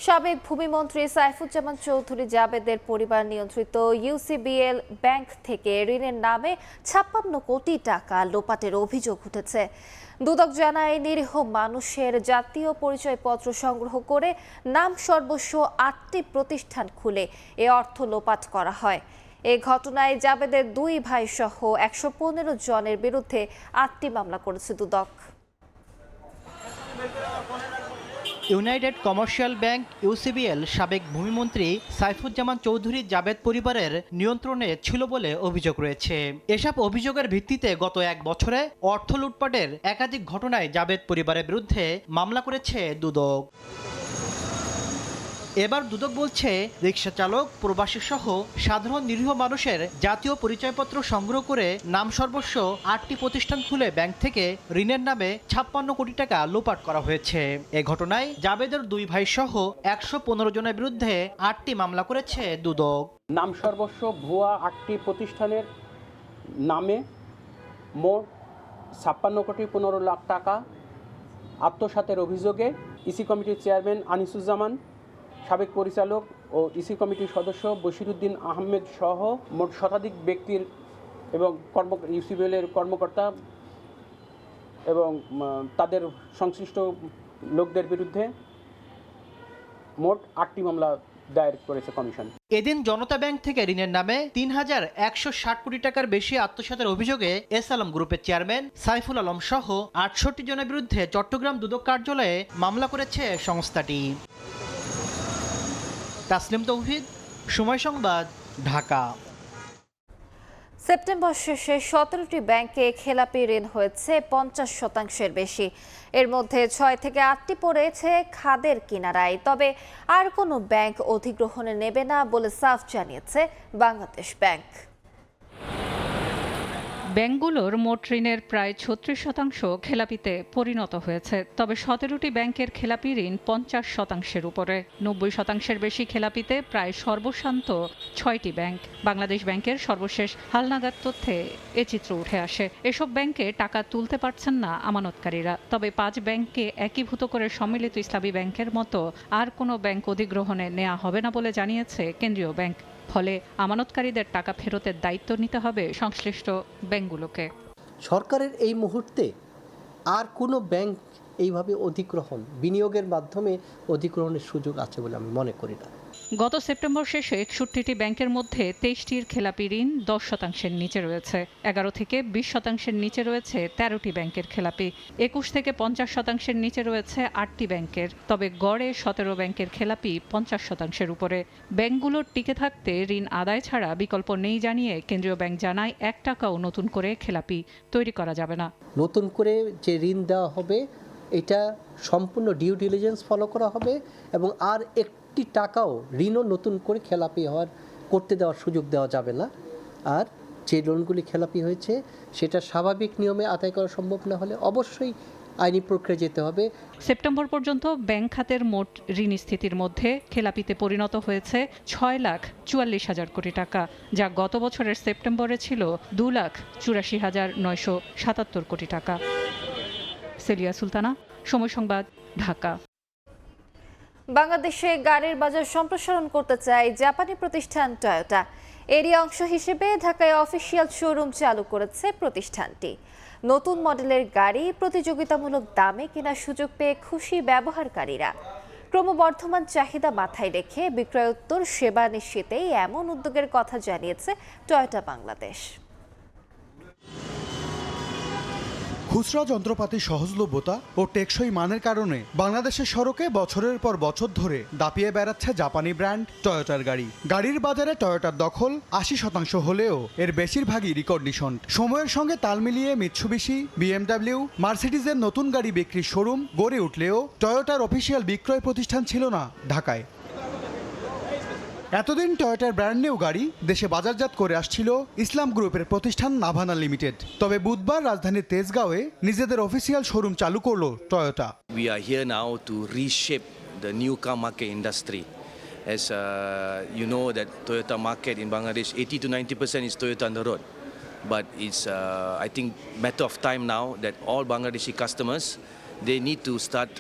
সাবেক ভূমিমন্ত্রী সাইফুজ্জামান চৌধুরী জাবেদের পরিবার নিয়ন্ত্রিত ইউসিবিএল ব্যাংক থেকে ঋণের নামে 56 কোটি টাকা লোপাটের অভিযোগ উঠেছে। দুদক জানায়, নিরীহ মানুষের জাতীয় পরিচয়পত্র সংগ্রহ করে নাম সর্বস্ব 8টি প্রতিষ্ঠান খুলে এ অর্থ লোপাট করা হয়। এ ঘটনায় জাবেদের 2 ভাই সহ 115 জনের বিরুদ্ধে 8টি মামলা করেছে দুদক। ইউনাইটেড কমার্শিয়াল ব্যাংক ইউসিবিএল সাবেক ভূমিমন্ত্রী সাইফুজ্জামান চৌধুরী জাবেদ পরিবারের নিয়ন্ত্রণে ছিল বলে অভিযোগ রয়েছে। এসব অভিযোগের ভিত্তিতে গত 1 বছরে অর্থ লুটপাটের একাধিক ঘটনায় জাবেদ পরিবারের বিরুদ্ধে মামলা করেছে দুদক। এবার দুদক বলছে, রিকশা চালক, প্রবাসী সহ সাধারণ নিরীহ মানুষের জাতীয় পরিচয়পত্র সংগ্রহ করে নাম সর্বস্ব 8টি প্রতিষ্ঠান খুলে ব্যাংক থেকে ঋণের নামে 56 কোটি টাকা লোপাট করা হয়েছে। এ ঘটনায় জাবেদের 2 ভাই সহ 115 জনের বিরুদ্ধে 8টি মামলা করেছে দুদক। নাম সর্বস্ব ভুয়া 8টি প্রতিষ্ঠানের নামে মোট 56 কোটি 15 লাখ টাকা আত্মসাতের অভিযোগে ইসি কমিটির চেয়ারম্যান আনিসুজ্জামান, সাবেক পরিচালক ও ইসি কমিটির সদস্য বশিরউদ্দিন আহমেদ সহ মোট শতাধিক ব্যক্তির এবং ইউসিবিএলের কর্মকর্তা এবং তাদের সংশ্লিষ্ট লোকদের বিরুদ্ধে মোট 8টি মামলা দায়ের করেছে কমিশন। এদিন জনতা ব্যাংক থেকে ঋণের নামে 3160 কোটি টাকার বেশি আত্মসাতের অভিযোগে এস আলম গ্রুপের চেয়ারম্যান সাইফুল আলম সহ 68 জনের বিরুদ্ধে চট্টগ্রাম দুদক কার্যালয়ে মামলা করেছে সংস্থাটি। তাসলিম তৌহিদ, সময় সংবাদ, ঢাকা। সেপ্টেম্বর শেষে 17টি ব্যাংকে খেলাপি ঋণ হয়েছে 50% বেশি। এর মধ্যে 6 থেকে 8টি পড়েছে খাদের কিনারায়। তবে আর কোনো ব্যাংক অধিগ্রহণে নেবে না বলে সাফ জানিয়েছে বাংলাদেশ ব্যাংক। ব্যাংকগুলোর মোট ঋণের প্রায় 36% খেলাপিতে পরিণত হয়েছে। তবে 17টি ব্যাংকের খেলাপি ঋণ 50%-এর উপরে। 90%-এর বেশি খেলাপিতে প্রায় সর্বশান্ত 6টি ব্যাংক। বাংলাদেশ ব্যাংকের সর্বশেষ হালনাগাদ তথ্যে এ চিত্র উঠে আসে। এসব ব্যাংকে টাকা তুলতে পারছেন না আমানতকারীরা। তবে 5 ব্যাংককে একীভূত করে সম্মিলিত ইসলামী ব্যাংকের মতো আর কোনো ব্যাংক অধিগ্রহণে নেওয়া হবে না বলে জানিয়েছে কেন্দ্রীয় ব্যাংক। ফলে আমানতকারীদের টাকা ফেরতের দায়িত্ব নিতে হবে সংশ্লিষ্ট ব্যাংকগুলোকে। সরকারের এই মুহূর্তে আর কোনো ব্যাংক এইভাবে অধিগ্রহণ বিনিয়োগের মাধ্যমে অধিগ্রহণের সুযোগ আছে বলে আমি মনে করি না। গত সেপ্টেম্বর শেষে 61টি ব্যাংকের মধ্যে 23টির খেলাপি ঋণ 10%-এর নিচে রয়েছে। 11 থেকে 20%-এর নিচে রয়েছে 13টি ব্যাংকের খেলাপি। 21 থেকে 50%-এর নিচে রয়েছে 8টি ব্যাংকের। তবে গড়ে 17 ব্যাংকের খেলাপি 50%-এর উপরে। ব্যাংকগুলোর টিকে থাকতে ঋণ আদায় ছাড়া বিকল্প নেই জানিয়ে কেন্দ্রীয় ব্যাংক জানায় 1 টাকাও নতুন করে খেলাপি তৈরি করা যাবে না। নতুন করে যে ঋণ দেওয়া হবে এটা সম্পূর্ণ ডিউ ডিলিজেন্স ফলো করা হবে এবং আর একটি টাকাও ঋণও নতুন করে খেলাপি করতে দেওয়ার সুযোগ দেওয়া যাবে না। আর যে লোনগুলি খেলাপি হয়েছে সেটা স্বাভাবিক নিয়মে আদায় করা সম্ভব না হলে অবশ্যই আইনি প্রক্রিয়া যেতে হবে। সেপ্টেম্বর পর্যন্ত ব্যাংক খাতের মোট ঋণ স্থিতির মধ্যে খেলাপিতে পরিণত হয়েছে 6,44,000 কোটি টাকা, যা গত বছরের সেপ্টেম্বরে ছিল 2,84,977 কোটি টাকা। সেলিয়া সুলতানা, সময় সংবাদ, ঢাকা। বাংলাদেশে গাড়ির বাজার সম্প্রসারণ করতে চায় জাপানি প্রতিষ্ঠান টয়োটা। এরই অংশ হিসেবে ঢাকায় অফিসিয়াল শোরুম চালু করেছে প্রতিষ্ঠানটি। নতুন মডেলের গাড়ি প্রতিযোগিতামূলক দামে কেনার সুযোগ পেয়ে খুশি ব্যবহারকারীরা। ক্রমবর্ধমান চাহিদা মাথায় রেখে বিক্রয়োত্তর সেবা নিশ্চিতেই এমন উদ্যোগের কথা জানিয়েছে টয়োটা বাংলাদেশ। খুচরা যন্ত্রপাতির সহজলভ্যতা ও টেকসই মানের কারণে বাংলাদেশের সড়কে বছরের পর বছর ধরে দাপিয়ে বেড়াচ্ছে জাপানি ব্র্যান্ড টয়োটার গাড়ি। গাড়ির বাজারে টয়োটার দখল 80% হলেও এর বেশিরভাগই রিকন্ডিশন। সময়ের সঙ্গে তাল মিলিয়ে মিৎসুবিশি, বিএমডব্লিউ, মার্সিডিজের নতুন গাড়ি বিক্রির শোরুম গড়ে উঠলেও টয়োটার অফিসিয়াল বিক্রয় প্রতিষ্ঠান ছিল না ঢাকায়। এতদিন টয়োটার ব্র্যান্ড নিউ গাড়ি দেশে বাজারজাত করে আসছিল ইসলাম গ্রুপের প্রতিষ্ঠান নাভানা লিমিটেড। তবে বুধবার রাজধানীর তেজগাঁওয়ে নিজেদের অফিসিয়াল শোরুম চালু করলো Toyota. We are here now to reshape the new car market industry. As you know that Toyota market in Bangladesh 80 to 90% is Toyota on the road. But it's I think matter of time now that all Bangladeshi customers they need to start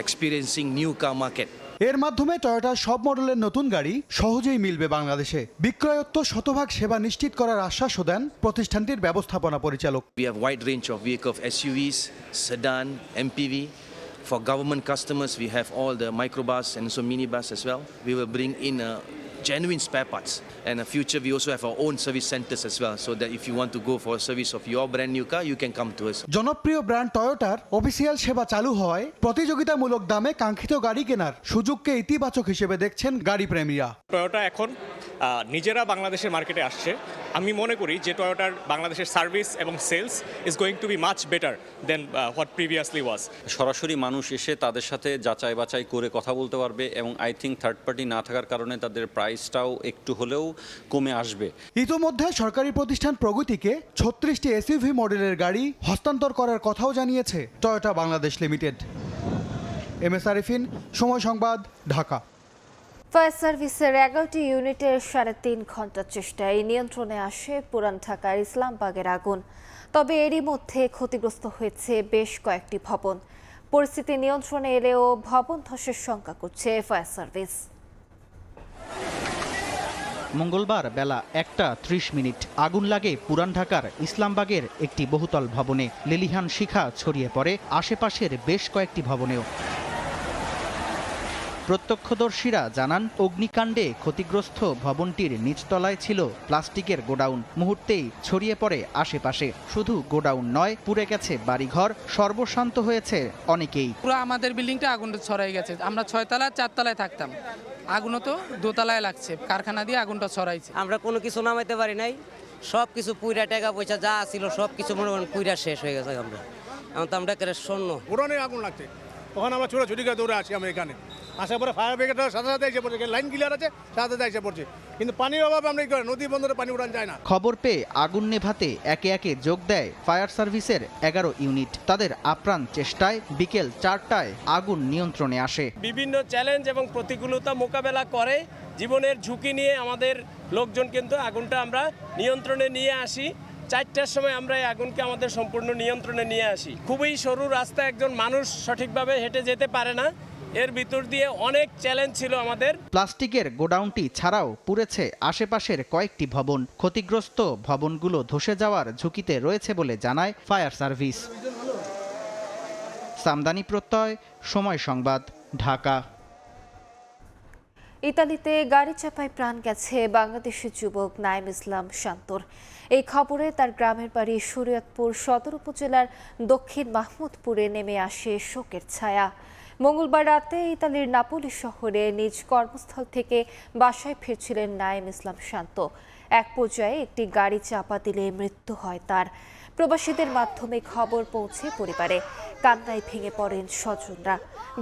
experiencing new car market. এর মাধ্যমে টয়োটার সব মডেলের নতুন গাড়ি সহজেই মিলবে বাংলাদেশে। বিক্রয়োত্ত শতভাগ সেবা নিশ্চিত করার আশ্বাসও দেন প্রতিষ্ঠানটির ব্যবস্থাপনা পরিচালক। We have wide range of vehicle SUVs, sedan, MPV. For government customers, we have all the microbus and also minibus as well. We will bring in genuine spare parts. And in the future, we also have our own service centers as well, so that if you want to go for a service of your brand new car, you can come to us. জনপ্রিয় ব্র্যান্ড টয়োটার অফিসিয়াল সেবা চালু হওয়ায় প্রতিযোগিতামূলক দামে কাঙ্ক্ষিত গাড়ি কেনার সুযোগকে ইতিবাচক হিসেবে দেখছেন গাড়ি প্রেমীরা। টয়োটা এখন নিজেরা বাংলাদেশের মার্কেটে আসছে। আমি মনে করি যে টয়োটার বাংলাদেশের সার্ভিস এবং sales is going to be much better then what previously was. সরাসরি মানুষ এসে তাদের সাথে যাচাই বাছাই করে কথা বলতে পারবে এবং আই থিঙ্ক থার্ড পার্টি না থাকার কারণে তাদের প্রাইসটাও একটু হলেও কমে আসবে। ইতোমধ্যে সরকারি প্রতিষ্ঠান প্রগতিকে 36টি এসইউভি মডেলের গাড়ি হস্তান্তর করার কথাও জানিয়েছে Toyota Bangladesh limited. MS Arifin, সময় সংবাদ, ঢাকা। ফায়ার সার্ভিসের 11টি ইউনিটের 3.5 ঘন্টার চেষ্টায় নিয়ন্ত্রণে আসে পুরান ঢাকার ইসলামবাগের আগুন। তবে এরই মধ্যে ক্ষতিগ্রস্ত হয়েছে বেশ কয়েকটি ভবন। পরিস্থিতি নিয়ন্ত্রণে এলেও ভবন ধসের শঙ্কা করছে ফায়ার সার্ভিস। মঙ্গলবার বেলা 1:30 আগুন লাগে পুরান ঢাকার ইসলামবাগের একটি বহুতল ভবনে। লেলিহান শিখা ছড়িয়ে পড়ে আশেপাশের বেশ কয়েকটি ভবনেও। প্রত্যক্ষদর্শীরা জানান অগ্নিকাণ্ডে ক্ষতিগ্রস্ত ভবনটির নিচতলায় ছিল প্লাস্টিকের গোডাউন। মুহূর্তেই ছড়িয়ে পড়ে আশেপাশে। শুধু গোডাউন নয়, পুড়ে গেছে বাড়িঘর, সর্বশান্ত হয়েছে অনেকেই। পুরো আমাদের বিল্ডিংটা আগুন ছড়াই গেছে। আমরা 6 তলায় 4 তলায় থাকতাম, আগুনও তো 2 তলায় লাগছে। কারখানা দিয়ে আগুনটা ছড়াইছে। আমরা কোনো কিছু নামাইতে পারি নাই, সব কিছু পুইরা টাকা পয়সা যা ছিল সব কিছু মনে করেন পুইরা শেষ হয়ে গেছে। আমরা এখন তো আমরা শূন্য, পুরোনো আগুন লাগছে। তখন আমরা ছোটাছুটি করে দৌড়ে আসি। আমরা এখানে আসার পরে ফায়ার ব্রিগেডের সাথে সাথে এসে পড়ছে, লাইন ক্লিয়ার আছে, সাথে সাথে এসে পড়ছে, কিন্তু পানির অভাবে আমরা কি করি, নদী বন্দরে পানি উঠান যায় না। খবর পেয়ে আগুন নেভাতে একে একে যোগ দেয় ফায়ার সার্ভিসের 11 ইউনিট। তাদের আপ্রাণ চেষ্টায় বিকেল 4টায় আগুন নিয়ন্ত্রণে আসে। বিভিন্ন চ্যালেঞ্জ এবং প্রতিকূলতা মোকাবেলা করে জীবনের ঝুঁকি নিয়ে আমাদের লোকজন কিন্তু আগুনটা আমরা নিয়ন্ত্রণে নিয়ে আসি। 4টার সময় আমরা এই আগুনকে আমাদের সম্পূর্ণ নিয়ন্ত্রণে নিয়ে আসি। খুবই সরু রাস্তা, একজন মানুষ সঠিকভাবে হেঁটে যেতে পারে না। এর ভিতর দিয়ে অনেক চ্যালেঞ্জ ছিল আমাদের। প্লাস্টিকের গোডাউনটি ছাড়াও পুড়েছে আশেপাশের কয়েকটি ভবন। ক্ষতিগ্রস্ত ভবনগুলো ধসে যাওয়ার ঝুঁকিতে রয়েছে বলে জানায় ফায়ার সার্ভিস। সামদানি প্রত্যয়, সময় সংবাদ, ঢাকা। ইতালিতে গাড়ি চাপায় প্রাণ গেছে বাংলাদেশি যুবক নাইম ইসলাম শান্তর। এই খবরে তার গ্রামের বাড়ি শরীয়তপুর সদর উপজেলার দক্ষিণ মাহমুদপুরে নেমে আসে শোকের ছায়া। মঙ্গলবার রাতে ইতালির নাপোলি শহরে নিজ কর্মস্থল থেকে বাসায় ফিরছিলেন নাইম ইসলাম শান্ত। এক পর্যায়ে একটি গাড়ি চাপা দিলে মৃত্যু হয় তার। প্রবাসীদের মাধ্যমে খবর পৌঁছে পরিবারে। কান্নায় ভেঙে পড়েন স্বজনরা।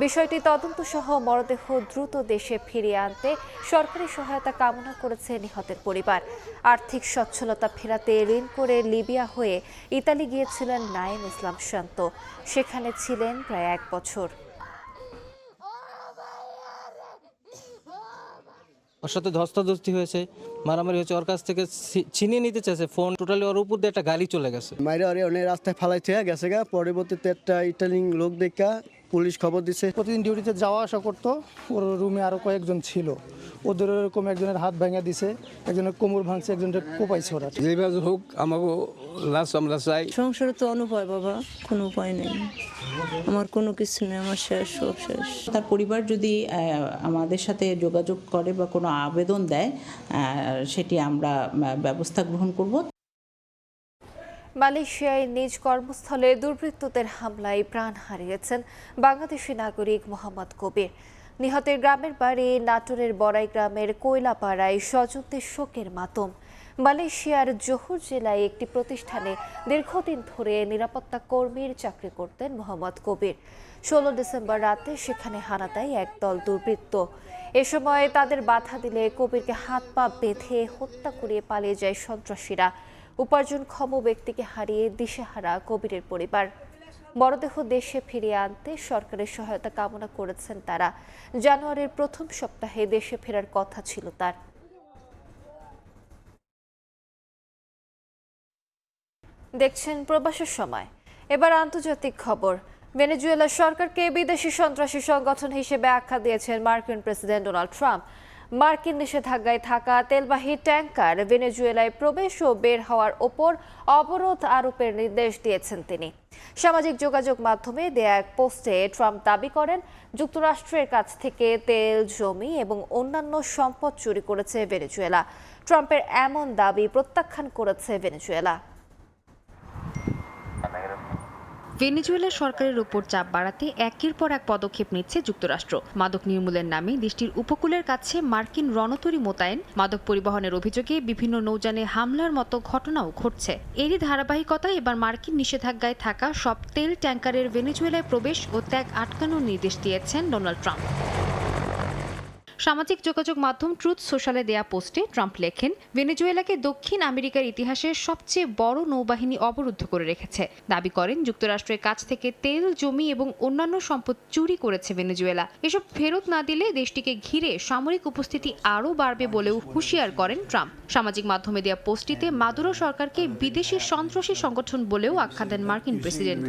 বিষয়টি তদন্ত সহ মরদেহ দ্রুত দেশে ফিরিয়ে আনতে সরকারি সহায়তা কামনা করেছে নিহতের পরিবার। আর্থিক সচ্ছলতা ফেরাতে ঋণ করে লিবিয়া হয়ে ইতালি গিয়েছিলেন নাইম ইসলাম শান্ত। সেখানে ছিলেন প্রায় 1 বছর। ওর সাথে ধস্তাধস্তি হয়েছে, মারামারি হয়েছে, ওর কাছ থেকে ছিনিয়ে নিতে চাইছে ফোন। টোটালি ওর উপর দিয়ে একটা গাড়ি চলে গেছে। মাইরে অনেক রাস্তায় ফালাইছে গেছে গা। পরবর্তীতে একটা ইটালিয়ান লোক দেখা পুলিশ খবর দিছে। প্রতিদিন ডিউটিতে যাওয়া আসা করতো। ওর রুমে আরো কয়েকজন ছিল, ওদের এরকম একজনের হাত ভেঙে দিছে, একজনের কোমর ভাঙছে, একজনের কোপাইছে। ওরা যেভাবে হোক আমাকে লাশ আমরা চাই। সংসারে তো অনুপায় বাবা, কোনো উপায় নেই, আমার কোনো কিছু নেই, আমার শেষ, সব শেষ। তার পরিবার যদি আমাদের সাথে যোগাযোগ করে বা কোনো আবেদন দেয়, সেটি আমরা ব্যবস্থা গ্রহণ করব। মালয়েশিয়ায় নিজ কর্মস্থলে দুর্বৃত্তদের হামলায় প্রাণ হারিয়েছেন বাংলাদেশি নাগরিক মোহাম্মদ কবির। নিহতের গ্রামের বাড়ি নাটোরের বড়াই গ্রামের কৈলাপাড়ায় স্বজনদের শোকের মাতম। মালয়েশিয়ার জোহর জেলায় একটি প্রতিষ্ঠানে দীর্ঘদিন ধরে নিরাপত্তা কর্মীর চাকরি করতেন মোহাম্মদ কবির। 16 ডিসেম্বর রাতে সেখানে হানা দেয় একদল দুর্বৃত্ত। এ সময় তাদের বাধা দিলে কবিরকে হাত পা বেঁধে হত্যা করে পালিয়ে যায় সন্ত্রাসীরা। উপার্জনক্ষম ব্যক্তিকে হারিয়ে দিশেহারা কবিরের পরিবার। মরদেহ দেশে ফিরিয়ে আনতে সরকারের সহায়তা কামনা করেছেন তারা। জানুয়ারির প্রথম সপ্তাহে দেশে ফেরার কথা ছিল তার। দেখছেন প্রবাসের সময়। এবার আন্তর্জাতিক খবর। ভেনেজুয়েলা সরকারকে বিদেশি সন্ত্রাসী সংগঠন হিসেবে আখ্যা দিয়েছেন মার্কিন প্রেসিডেন্ট ডোনাল্ড ট্রাম্প। মার্কিন নিষেধাজ্ঞায় থাকা তেলবাহী ট্যাঙ্কার ভেনেজুয়েলায় প্রবেশ ও বের হওয়ার ওপর অবরোধ আরোপের নির্দেশ দিয়েছেন তিনি। সামাজিক যোগাযোগ মাধ্যমে দেয়া এক পোস্টে ট্রাম্প দাবি করেন যুক্তরাষ্ট্রের কাছ থেকে তেল, জমি এবং অন্যান্য সম্পদ চুরি করেছে ভেনেজুয়েলা। ট্রাম্পের এমন দাবি প্রত্যাখ্যান করেছে ভেনেজুয়েলা। ভেনেজুয়েলা সরকারের উপর চাপ বাড়াতে একের পর এক পদক্ষেপ নিচ্ছে যুক্তরাষ্ট্র। মাদক নির্মূলের নামে দেশটির উপকূলের কাছে মার্কিন রণতরী মোতায়েন, মাদক পরিবহনের অভিযোগে বিভিন্ন নৌযানে হামলার মতো ঘটনাও ঘটছে। এরই ধারাবাহিকতায় এবার মার্কিন নিষেধাজ্ঞায় থাকা সব তেল ট্যাঙ্কারের ভেনেজুয়েলায় প্রবেশ ও ত্যাগ আটকানোর নির্দেশ দিয়েছেন ডোনাল্ড ট্রাম্প। সামাজিক যোগাযোগ মাধ্যম ট্রুথ সোশ্যালে দেয়া পোস্টে ট্রাম্প লেখেন, ভেনেজুয়েলাকে দক্ষিণ আমেরিকার ইতিহাসের সবচেয়ে বড় নৌবাহিনী অবরুদ্ধ করে রেখেছে। দাবি করেন যুক্তরাষ্ট্রের কাছ থেকে তেল, জমি এবং অন্যান্য সম্পদ চুরি করেছে ভেনেজুয়েলা। এসব ফেরত না দিলে দেশটিকে ঘিরে সামরিক উপস্থিতি আরও বাড়বে বলেও হুঁশিয়ার করেন ট্রাম্প। সামাজিক মাধ্যমে দেয়া পোস্টটিতে মাদুরো সরকারকে বিদেশি সন্ত্রাসী সংগঠন বলেও আখ্যা দেন মার্কিন প্রেসিডেন্ট।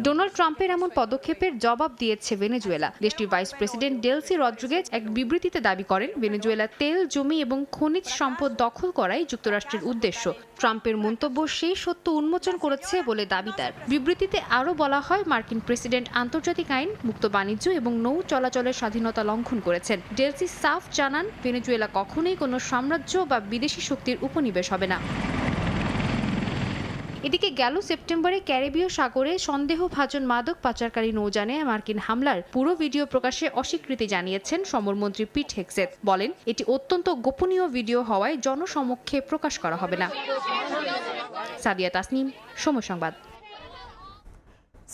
ডোনাল্ড ট্রাম্পের এমন পদক্ষেপের জবাব দিয়েছে ভেনেজুয়েলা। দেশটির vice president president Delcy Rodriguez এক বিবৃতিতে দাবি করেন ভেনেজুয়েলা তেল, জমি এবং খনিজ সম্পদ দখল করাই যুক্তরাষ্ট্রের উদ্দেশ্য। ট্রাম্পের মন্তব্য সেই সত্য উন্মোচন করেছে বলে দাবি তার। বিবৃতিতে আরও বলা হয়, মার্কিন প্রেসিডেন্ট আন্তর্জাতিক আইন, মুক্ত বাণিজ্য এবং নৌ চলাচলের স্বাধীনতা লঙ্ঘন করেছেন। ডেলসি সাফ জানান, ভেনেজুয়েলা কখনোই কোনো সাম্রাজ্য বা বিদেশি শক্তির উপনিবেশ হবে না। এদিকে গেল সেপ্টেম্বরে ক্যারিবীয় সাগরে সন্দেহভাজন মাদক পাচারকারী নৌযানে মার্কিন হামলার পুরো ভিডিও প্রকাশে অস্বীকৃতি জানিয়েছেন সমরমন্ত্রী পিট হেগসেথ। বলেন, এটি অত্যন্ত গোপনীয় ভিডিও হওয়ায় জনসমক্ষে প্রকাশ করা হবে না। সাদিয়া তাসনিম, সময় সংবাদ।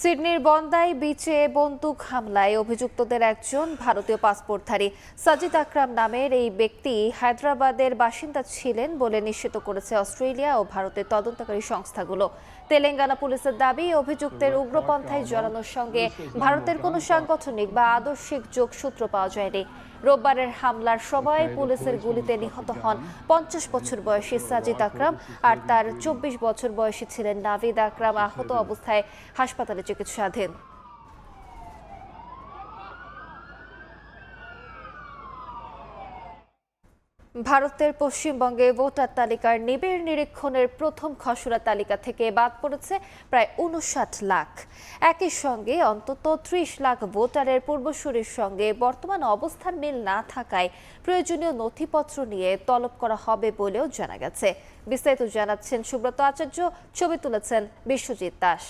সিডনির বন্দাই বিচে বন্দুক হামলায় অভিযুক্তদের একজন ভারতীয় পাসপোর্টধারী সাজিদ আকরাম নামের এই ব্যক্তি হায়দ্রাবাদের বাসিন্দা ছিলেন বলে নিশ্চিত করেছে অস্ট্রেলিয়া ও ভারতের তদন্তকারী সংস্থাগুলো। তেলেঙ্গানা পুলিশের দাবি, অভিযুক্তের উগ্রপন্থায় জড়ানোর সঙ্গে ভারতের কোনো সাংগঠনিক বা আদর্শিক যোগসূত্র পাওয়া যায়নি। রোববারের হামলার সময় পুলিশের গুলিতে নিহত হন 50 বছর বয়সী সাজিদ আকরাম আর তার 24 বছর বয়সী ছিলেন নাভিদ আকরাম। আহত অবস্থায় হাসপাতালে চিকিৎসাধীন। ভারতের পশ্চিমবঙ্গে ভোটার তালিকার নিবিড় নিরীক্ষণের প্রথম খসড়া তালিকা থেকে বাদ পড়েছে প্রায় 59 লাখ। একই সঙ্গে অন্তত 30 লাখ ভোটারের পূর্বসূরির সঙ্গে বর্তমান অবস্থান মিল না থাকায় প্রয়োজনীয় নথিপত্র নিয়ে তলব করা হবে বলেও জানা গেছে। বিস্তারিত জানাচ্ছেন সুব্রত আচার্য, ছবি তুলেছেন বিশ্বজিৎ দাস।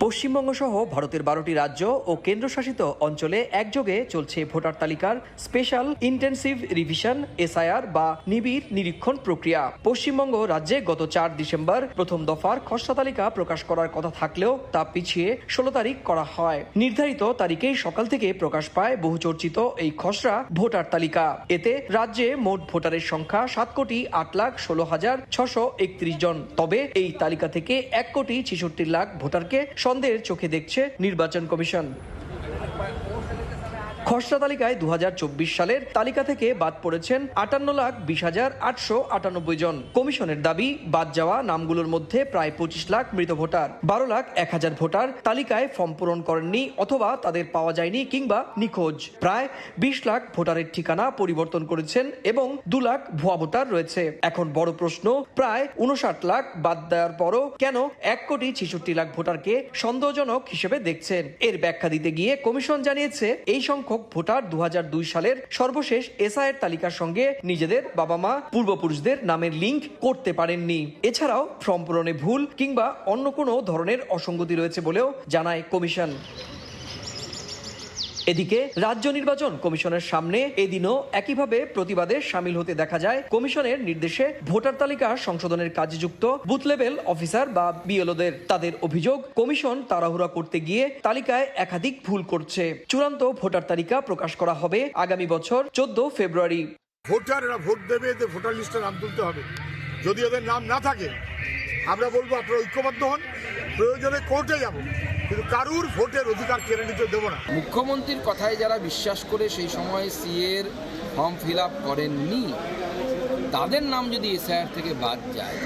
পশ্চিমবঙ্গ সহ ভারতের 12টি রাজ্য ও কেন্দ্রশাসিত অঞ্চলে একযোগে চলছে ভোটার তালিকার স্পেশাল ইন্টেনসিভ রিভিশন এসআইআর বা নিবিড় নিরীক্ষণ প্রক্রিয়া। পশ্চিমবঙ্গ রাজ্যে গত 4 ডিসেম্বর প্রথম দফার খসড়া তালিকা প্রকাশ করার কথা থাকলেও তা পিছিয়ে 16 তারিখ করা হয়। নির্ধারিত তারিখেই সকাল থেকে প্রকাশ পায় বহুচর্চিত এই খসড়া ভোটার তালিকা। এতে রাজ্যে মোট ভোটারের সংখ্যা 7,16,631 জন। তবে এই তালিকা থেকে 1,66,00,000 ভোটারকে সন্দেহের চোখে দেখছে নির্বাচন কমিশন। খসড়া তালিকায় 2024 সালের তালিকা থেকে বাদ পড়েছেন 58,20,898 জন। কমিশনের দাবি, বাদ যাওয়া নামগুলোর মধ্যে প্রায় 25 লাখ মৃত ভোটার, 12,01,000 ভোটার তালিকায় ফর্ম পূরণ করেননি অথবা তাদের পাওয়া যায়নি কিংবা নিখোঁজ। প্রায় 20 লাখ ভোটারের ঠিকানা পরিবর্তন করেছেন এবং 2 লাখ ভুয়া ভোটার রয়েছে। এখন বড় প্রশ্ন, প্রায় 59 লাখ বাদ দেওয়ার পরও কেন 1,66,00,000 ভোটারকে সন্দেহজনক হিসেবে দেখছেন? এর ব্যাখ্যা দিতে গিয়ে কমিশন জানিয়েছে, এই সংখ্যক ভোটার 2002 সালের সর্বশেষ এসআইআর তালিকার সঙ্গে নিজেদের বাবা মা পূর্বপুরুষদের নামের লিঙ্ক করতে পারেননি। এছাড়াও ফর্ম পূরণে ভুল কিংবা অন্য কোনো ধরনের অসঙ্গতি রয়েছে বলেও জানায় কমিশন। এদিকে রাজ্য নির্বাচন কমিশনের সামনে এদিনও একইভাবে প্রতিবাদে সামিল হতে দেখা যায় কমিশনের নির্দেশে ভোটার তালিকা সংশোধনের কাজে যুক্ত বুথ লেভেল অফিসার বা বিএলওদের। তাদের অভিযোগ, কমিশন তাড়াহুড়া করতে গিয়ে তালিকায় একাধিক ভুল করছে। চূড়ান্ত ভোটার তালিকা প্রকাশ করা হবে আগামী বছর 14 ফেব্রুয়ারি। ভোটাররা ভোট দেবে, এতে ভোটার লিস্টে নাম তুলতে হবে। যদি ওদের নাম না থাকে আমরা বলবো আপনারা ঐক্যবদ্ধ হন, প্রয়োজনে কোর্টে যাব, কিন্তু কারুর ভোটের অধিকার কেড়ে নিতে দেব না। মুখ্যমন্ত্রীর কথায় যারা বিশ্বাস করে সেই সময় সিএর ফর্ম ফিল আপ করেননি, তাদের নাম যদি এসআইআর থেকে বাদ যায়,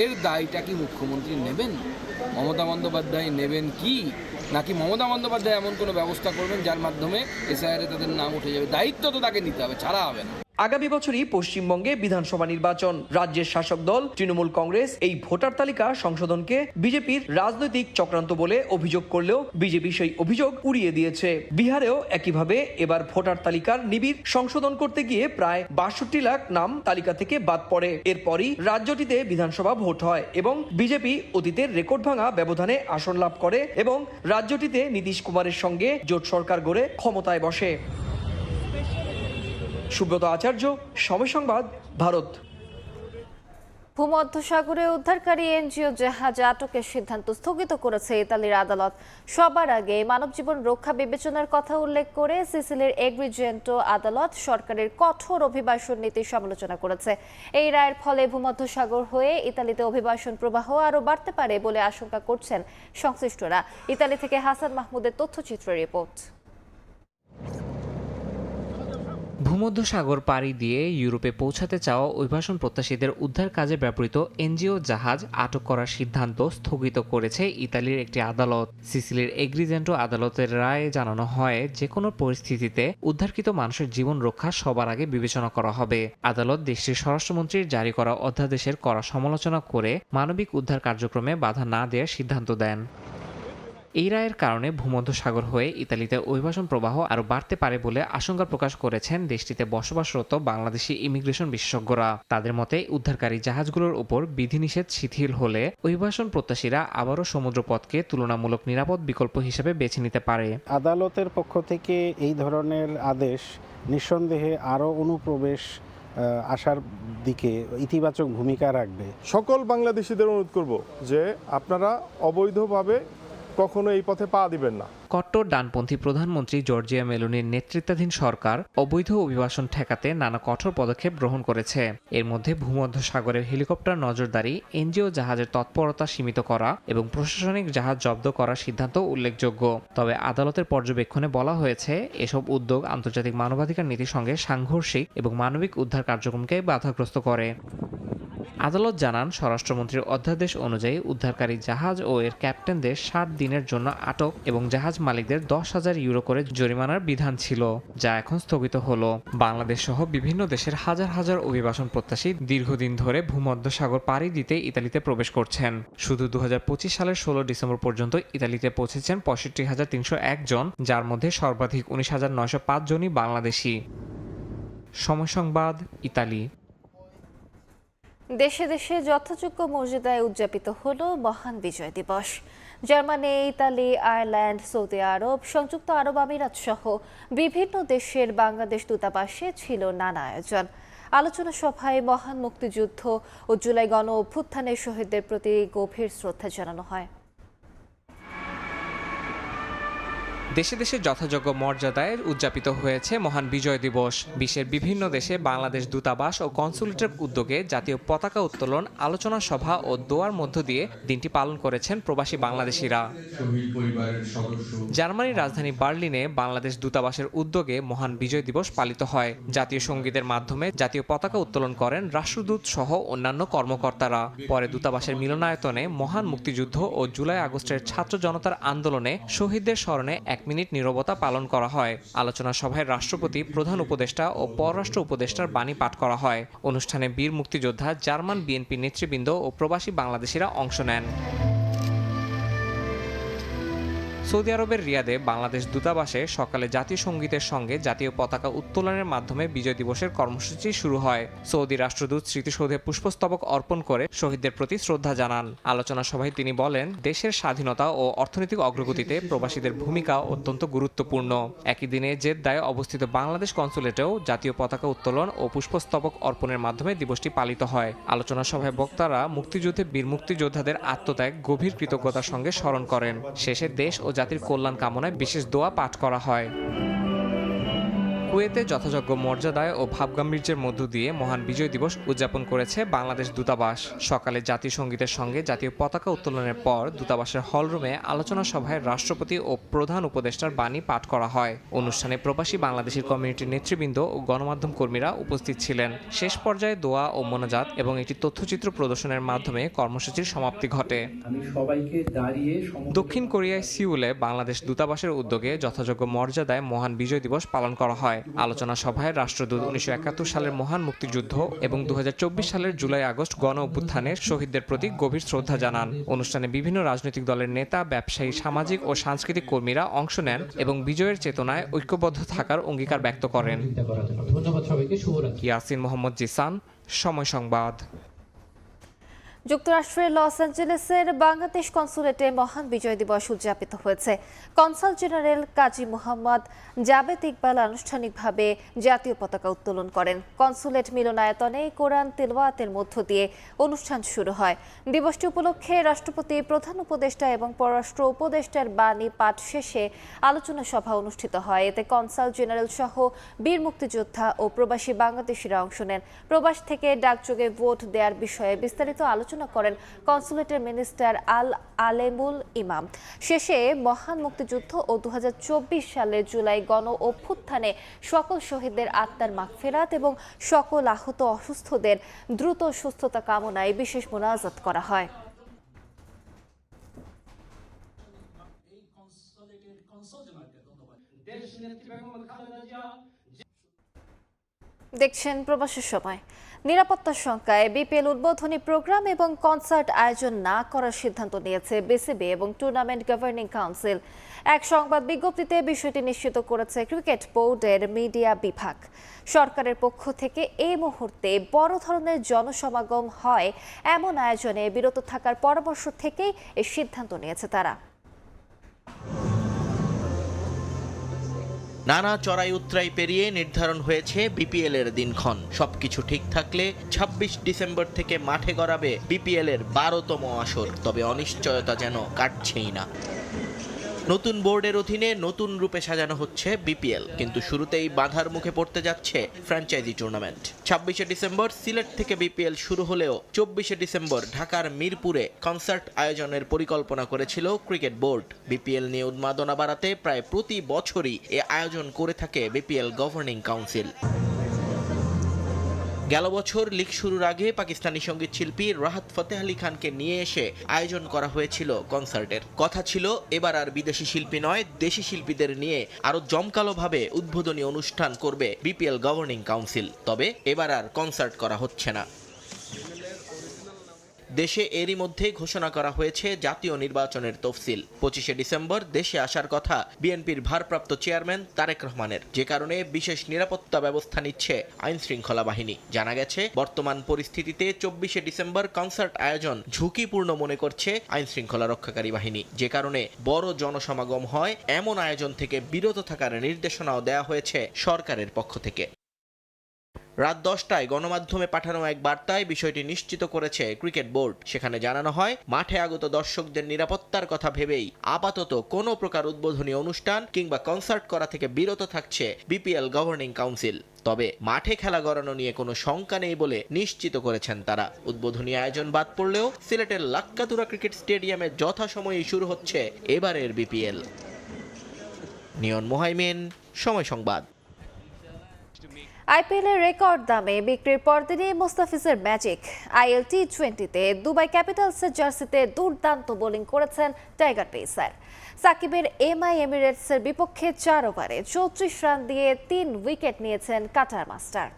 এর দায়টা কি মুখ্যমন্ত্রী নেবেন? মমতা বন্দ্যোপাধ্যায় নেবেন কি, নাকি মমতা বন্দ্যোপাধ্যায় এমন কোনো ব্যবস্থা করবেন যার মাধ্যমে এসআইআরে তাদের নাম উঠে যাবে? দায়িত্ব তো তাকে নিতে হবে, ছাড়া হবে না। আগামী বছরই পশ্চিমবঙ্গে বিধানসভা নির্বাচন। রাজ্যের শাসক দল তৃণমূল কংগ্রেস এই ভোটার তালিকা সংশোধনকে বিজেপির রাজনৈতিক চক্রান্ত বলে অভিযোগ করলেও বিজেপি সেই অভিযোগ উড়িয়ে দিয়েছে। বিহারেও একইভাবে এবার ভোটার তালিকার নিবিড় সংশোধন করতে গিয়ে প্রায় 62 লাখ নাম তালিকা থেকে বাদ পড়ে। এরপরই রাজ্যটিতে বিধানসভা ভোট হয় এবং বিজেপি অতীতের রেকর্ড ভাঙা ব্যবধানে আসন লাভ করে এবং রাজ্যটিতে নীতিশ কুমারের সঙ্গে জোট সরকার গড়ে ক্ষমতায় বসে। সুব্রত আচার্য, সময় সংবাদ, ভারত। ভূমধ্যসাগরে উদ্ধারকারী এনজিও জাহাজ আটকের সিদ্ধান্ত স্থগিত করেছে ইতালির আদালত। সবার আগে মানবজীবন রক্ষা বিবেচনার কথা উল্লেখ করে সিসিলির এগ্রিজেন্টো আদালত সরকারের কঠোর অভিবাসন নীতির সমালোচনা করেছে। এই রায়ের ফলে ভূমধ্যসাগর হয়ে ইতালিতে অভিবাসন প্রবাহ আরও বাড়তে পারে বলে আশঙ্কা করছেন সংশ্লিষ্টরা। ইতালি থেকে হাসান মাহমুদের তথ্যচিত্র রিপোর্ট। ভূমধ্যসাগর পাড়ি দিয়ে ইউরোপে পৌঁছাতে চাওয়া অভিবাসন প্রত্যাশীদের উদ্ধার কাজে ব্যবহৃত এনজিও জাহাজ আটক করার সিদ্ধান্ত স্থগিত করেছে ইতালির একটি আদালত। সিসিলির এগ্রিজেন্টো আদালতের রায়ে জানানো হয়, যে কোনো পরিস্থিতিতে উদ্ধারকৃত মানুষের জীবন রক্ষা সবার আগে বিবেচনা করা হবে। আদালত দেশটির স্বরাষ্ট্রমন্ত্রীর জারি করা অধ্যাদেশের কড়া সমালোচনা করে মানবিক উদ্ধার কার্যক্রমে বাধা না দেওয়ার সিদ্ধান্ত দেন। এই রায়ের কারণে ভূমধ্যসাগর হয়ে ইতালিতে অভিবাসন প্রবাহ আরও বাড়তে পারে বলে আশঙ্কা প্রকাশ করেছেন দেশটিতে বসবাসরত বাংলাদেশি ইমিগ্রেশন বিশেষজ্ঞরা। তাদের মতে উদ্ধারকারী জাহাজগুলোর উপর বিধিনিষেধ শিথিল হলে অভিবাসন প্রত্যাশীরা আবারও সমুদ্রপথকে তুলনামূলক নিরাপদ বিকল্প হিসেবে বেছে নিতে পারে। আদালতের পক্ষ থেকে এই ধরনের আদেশ নিঃসন্দেহে আরও অনুপ্রবেশ আসার দিকে ইতিবাচক ভূমিকা রাখবে। সকল বাংলাদেশিদের অনুরোধ করব যে আপনারা অবৈধভাবে কখনো এই পথে পা দিবেন না। কট্টর ডানপন্থী প্রধানমন্ত্রী জর্জিয়া মেলোনির নেতৃত্বাধীন সরকার অবৈধ অভিবাসন ঠেকাতে নানা কঠোর পদক্ষেপ গ্রহণ করেছে। এর মধ্যে ভূমধ্যসাগরের হেলিকপ্টার নজরদারি, এনজিও জাহাজের তৎপরতা সীমিত করা এবং প্রশাসনিক জাহাজ জব্দ করার সিদ্ধান্ত উল্লেখযোগ্য। তবে আদালতের পর্যবেক্ষণে বলা হয়েছে, এসব উদ্যোগ আন্তর্জাতিক মানবাধিকার নীতির সঙ্গে সাংঘর্ষিক এবং মানবিক উদ্ধার কার্যক্রমকে বাধাগ্রস্ত করে। আদালত জানান, স্বরাষ্ট্রমন্ত্রীর অধ্যাদেশ অনুযায়ী উদ্ধারকারী জাহাজ ও এর ক্যাপ্টেনদের 60 দিনের জন্য আটক এবং জাহাজ মালিকদের 10,000 ইউরো করে জরিমানার বিধান ছিল, যা এখন স্থগিত হলো। বাংলাদেশ সহ বিভিন্ন দেশের হাজার হাজার অভিবাসন প্রত্যাশী দীর্ঘদিন ধরে ভূমধ্যসাগর পাড়ি দিতে ইতালিতে প্রবেশ করছেন। শুধু 2025 সালের 16 ডিসেম্বর পর্যন্ত ইতালিতে পৌঁছেছেন 65,301 জন, যার মধ্যে সর্বাধিক 19,905 জনই বাংলাদেশি। সময় সংবাদ, ইতালি। দেশে দেশে যথাযোগ্য মর্যাদায় উদযাপিত হলো মহান বিজয় দিবস। জার্মানি, ইতালি, আয়ারল্যান্ড, সৌদি আরব, সংযুক্ত আরব আমিরাত সহ বিভিন্ন দেশের বাংলাদেশ দূতাবাসে ছিল নানা আয়োজন। আলোচনা সভায় মহান মুক্তিযুদ্ধ ও জুলাই গণ অভ্যুত্থানের শহীদদের প্রতি গভীর শ্রদ্ধা জানানো হয়। দেশে দেশে যথাযোগ্য মর্যাদায় উদযাপিত হয়েছে মহান বিজয় দিবস। বিশ্বের বিভিন্ন দেশে বাংলাদেশ দূতাবাস ও কনসুলেটের উদ্যোগে জাতীয় পতাকা উত্তোলন, আলোচনা সভা ও দোয়ার মধ্য দিয়ে দিনটি পালন করেছেন প্রবাসী বাংলাদেশিরা। জার্মানির রাজধানী বার্লিনে বাংলাদেশ দূতাবাসের উদ্যোগে মহান বিজয় দিবস পালিত হয়। জাতীয় সঙ্গীতের মাধ্যমে জাতীয় পতাকা উত্তোলন করেন রাষ্ট্রদূত সহ অন্যান্য কর্মকর্তারা। পরে দূতাবাসের মিলনায়তনে মহান মুক্তিযুদ্ধ ও জুলাই আগস্টের ছাত্র জনতার আন্দোলনে শহীদদের স্মরণে 1 মিনিট নীরবতা পালন করা হয়। আলোচনা সভায় রাষ্ট্রপতি, প্রধান উপদেষ্টা ও পররাষ্ট্র উপদেষ্টার বাণী পাঠ করা হয়। অনুষ্ঠানে বীর মুক্তিযোদ্ধা, জার্মান বিএনপি নেতৃবৃন্দ ও প্রবাসী বাংলাদেশিরা অংশ নেন। সৌদি আরবের রিয়াদে বাংলাদেশ দূতাবাসে সকালে জাতীয় সঙ্গীতের সঙ্গে জাতীয় পতাকা উত্তোলনের মাধ্যমে বিজয় দিবসের কর্মসূচি শুরু হয়। সৌদি রাষ্ট্রদূত স্মৃতিসৌধে পুষ্পস্তবক অর্পণ করে শহীদদের প্রতি শ্রদ্ধা জানান। আলোচনা সভায় তিনি বলেন, দেশের স্বাধীনতা ও অর্থনৈতিক অগ্রগতিতে প্রবাসীদের ভূমিকা অত্যন্ত গুরুত্বপূর্ণ। একই দিনে জেদ্দায় অবস্থিত বাংলাদেশ কনসুলেটেও জাতীয় পতাকা উত্তোলন ও পুষ্পস্তবক অর্পণের মাধ্যমে দিবসটি পালিত হয়। আলোচনা সভায় বক্তারা মুক্তিযুদ্ধে বীর মুক্তিযোদ্ধাদের আত্মত্যাগ গভীর কৃতজ্ঞতার সঙ্গে স্মরণ করেন। শেষে দেশ ও জাতির কল্যাণ কামনায় বিশেষ দোয়া পাঠ করা হয়। কুয়েতে যথাযোগ্য মর্যাদায় ও ভাবগাম্ভীর্যের মধ্য দিয়ে মহান বিজয় দিবস উদযাপন করেছে বাংলাদেশ দূতাবাস। সকালে জাতীয় সঙ্গীতের সঙ্গে জাতীয় পতাকা উত্তোলনের পর দূতাবাসের হলরুমে আলোচনা সভায় রাষ্ট্রপতি ও প্রধান উপদেষ্টার বাণী পাঠ করা হয়। অনুষ্ঠানে প্রবাসী বাংলাদেশের কমিউনিটির নেতৃবৃন্দ ও গণমাধ্যম কর্মীরা উপস্থিত ছিলেন। শেষ পর্যায়ে দোয়া ও মোনাজাত এবং একটি তথ্যচিত্র প্রদর্শনের মাধ্যমে কর্মসূচির সমাপ্তি ঘটে। দক্ষিণ কোরিয়ায় সিউলে বাংলাদেশ দূতাবাসের উদ্যোগে যথাযোগ্য মর্যাদায় মহান বিজয় দিবস পালন করা হয়। আলোচনা সভায় রাষ্ট্রদূত 1971 সালের মহান মুক্তিযুদ্ধ এবং 2024 সালের জুলাই আগস্ট গণ অভ্যুত্থানের শহীদদের প্রতি গভীর শ্রদ্ধা জানান। অনুষ্ঠানে বিভিন্ন রাজনৈতিক দলের নেতা, ব্যবসায়ী, সামাজিক ও সাংস্কৃতিক কর্মীরা অংশ নেন এবং বিজয়ের চেতনায় ঐক্যবদ্ধ থাকার অঙ্গীকার ব্যক্ত করেন। ইয়াসিন মোহাম্মদ জিসান, সময় সংবাদ। যুক্তরাষ্ট্রের লস অ্যাঞ্জেলেসের বাংলাদেশ কনসুলেটে মহান বিজয় দিবস উদযাপিত হয়েছে। কনসাল জেনারেল কাজী মোহাম্মদ জাবেদ ইকবাল আনুষ্ঠানিকভাবে জাতীয় পতাকা উত্তোলন করেন। কনসুলেট মিলনায়তনে কোরআন তিলাওয়াতের মধ্য দিয়ে অনুষ্ঠান শুরু হয়। দিবসটি উপলক্ষে রাষ্ট্রপতি, প্রধান উপদেষ্টা এবং পররাষ্ট্র উপদেষ্টার বাণী পাঠ শেষে আলোচনা সভা অনুষ্ঠিত হয়। এতে কনসাল জেনারেল সহ বীর মুক্তিযোদ্ধা ও প্রবাসী বাংলাদেশিরা অংশ নেন। প্রবাস থেকে ডাকযোগে ভোট দেওয়ার বিষয়ে বিস্তারিত আলোচনা আলোচনা করেন কনসুলেটের মিনিস্টার আল আলেমুল ইমাম। শেষে মহান মুক্তিযুদ্ধ ও 2024 সালের জুলাই গণ অভ্যুত্থানে সকল শহীদদের আত্মার মাগফিরাত এবং সকল আহত অসুস্থদের দ্রুত সুস্থতা কামনায় বিশেষ মোনাজাত করা হয়। দেখছেন প্রবাসের সময়। নিরাপত্তার শঙ্কায় বিপিএল উদ্বোধনী প্রোগ্রাম এবং কনসার্ট আয়োজন না করার সিদ্ধান্ত নিয়েছে বিসিবি এবং টুর্নামেন্ট গভর্নিং কাউন্সিল। এক সংবাদ বিজ্ঞপ্তিতে বিষয়টি নিশ্চিত করেছে ক্রিকেট বোর্ডের মিডিয়া বিভাগ। সরকারের পক্ষ থেকে এই মুহূর্তে বড় ধরনের জনসমাগম হয় এমন আয়োজনে বিরত থাকার পরামর্শ থেকেই এই সিদ্ধান্ত নিয়েছে তারা। নানা চড়াই উতরাই পেরিয়ে নির্ধারণ হয়েছে বিপিএল এর দিনক্ষণ। সবকিছু ঠিক থাকলে 26 ডিসেম্বর থেকে মাঠে গড়াবে বিপিএল এর 12তম আসর। তবে অনিশ্চয়তা যেন কাটছেই না। নতুন বোর্ডের অধীনে নতুন রূপে সাজানো হচ্ছে বিপিএল, কিন্তু শুরুতেই বাধার মুখে পড়তে যাচ্ছে ফ্র্যাঞ্চাইজি টুর্নামেন্ট। 26শে ডিসেম্বর সিলেট থেকে বিপিএল শুরু হলেও 24শে ডিসেম্বর ঢাকার মিরপুরে কনসার্ট আয়োজনের পরিকল্পনা করেছিল ক্রিকেট বোর্ড। বিপিএল নিয়ে উন্মাদনা বাড়াতে প্রায় প্রতি বছরই এ আয়োজন করে থাকে বিপিএল গভর্নিং কাউন্সিল। গেল বছর লিগ শুরুর আগে পাকিস্তানি সঙ্গীত শিল্পী রাহাত ফতেহ আলী খানকে নিয়ে এসে আয়োজন করা হয়েছিল কনসার্টের। কথা ছিল এবার আর বিদেশি শিল্পী নয়, দেশি শিল্পীদের নিয়ে আরো জমকালোভাবে উদ্বোধনী অনুষ্ঠান করবে বিপিএল গভর্নিং কাউন্সিল। তবে এবার আর কনসার্ট করা হচ্ছে না। দেশে এরই মধ্যে ঘোষণা করা হয়েছে জাতীয় নির্বাচনের তফসিল। 25শে ডিসেম্বর দেশে আসার কথা বিএনপির ভারপ্রাপ্ত চেয়ারম্যান তারেক রহমানের, যে কারণে বিশেষ নিরাপত্তা ব্যবস্থা নিচ্ছে আইন শৃঙ্খলা বাহিনী। জানা গেছে বর্তমান পরিস্থিতিতে 24শে ডিসেম্বর কনসার্ট আয়োজন ঝুঁকিপূর্ণ মনে করছে আইন শৃঙ্খলা রক্ষাকারী বাহিনী, যে কারণে বড় জনসমাগম হয় এমন আয়োজন থেকে বিরত থাকার নির্দেশনাও দেওয়া হয়েছে সরকারের পক্ষ থেকে। রাত 10টায় গণমাধ্যমে পাঠানো এক বার্তায় বিষয়টি নিশ্চিত করেছে ক্রিকেট বোর্ড। সেখানে জানানো হয় মাঠে আগত দর্শকদের নিরাপত্তার কথা ভেবেই আপাতত কোনো প্রকার উদ্বোধনী অনুষ্ঠান কিংবা কনসার্ট করা থেকে বিরত থাকছে বিপিএল গভর্নিং কাউন্সিল। তবে মাঠে খেলা গড়ানো নিয়ে কোনো শঙ্কা নেই বলে নিশ্চিত করেছেন তারা। উদ্বোধনী আয়োজন বাদ পড়লেও সিলেটের লাক্কাতুরা ক্রিকেট স্টেডিয়ামে যথাসময়ে শুরু হচ্ছে এবারের বিপিএল। নিয়ন মোহাইমিন, সময় সংবাদ। আইপিএলের রেকর্ড দামে বিক্রির পরদিনই মুস্তাফিজের ম্যাজিক। IL T20-তে দুবাই ক্যাপিটালসের জার্সিতে দুর্দান্ত বোলিং করেছেন টাইগার পেসার। সাকিবের MI এমিরেটসের বিপক্ষে 4 ওভারে 34 রান দিয়ে 3 উইকেট নিয়েছেন কাটার মাস্টার।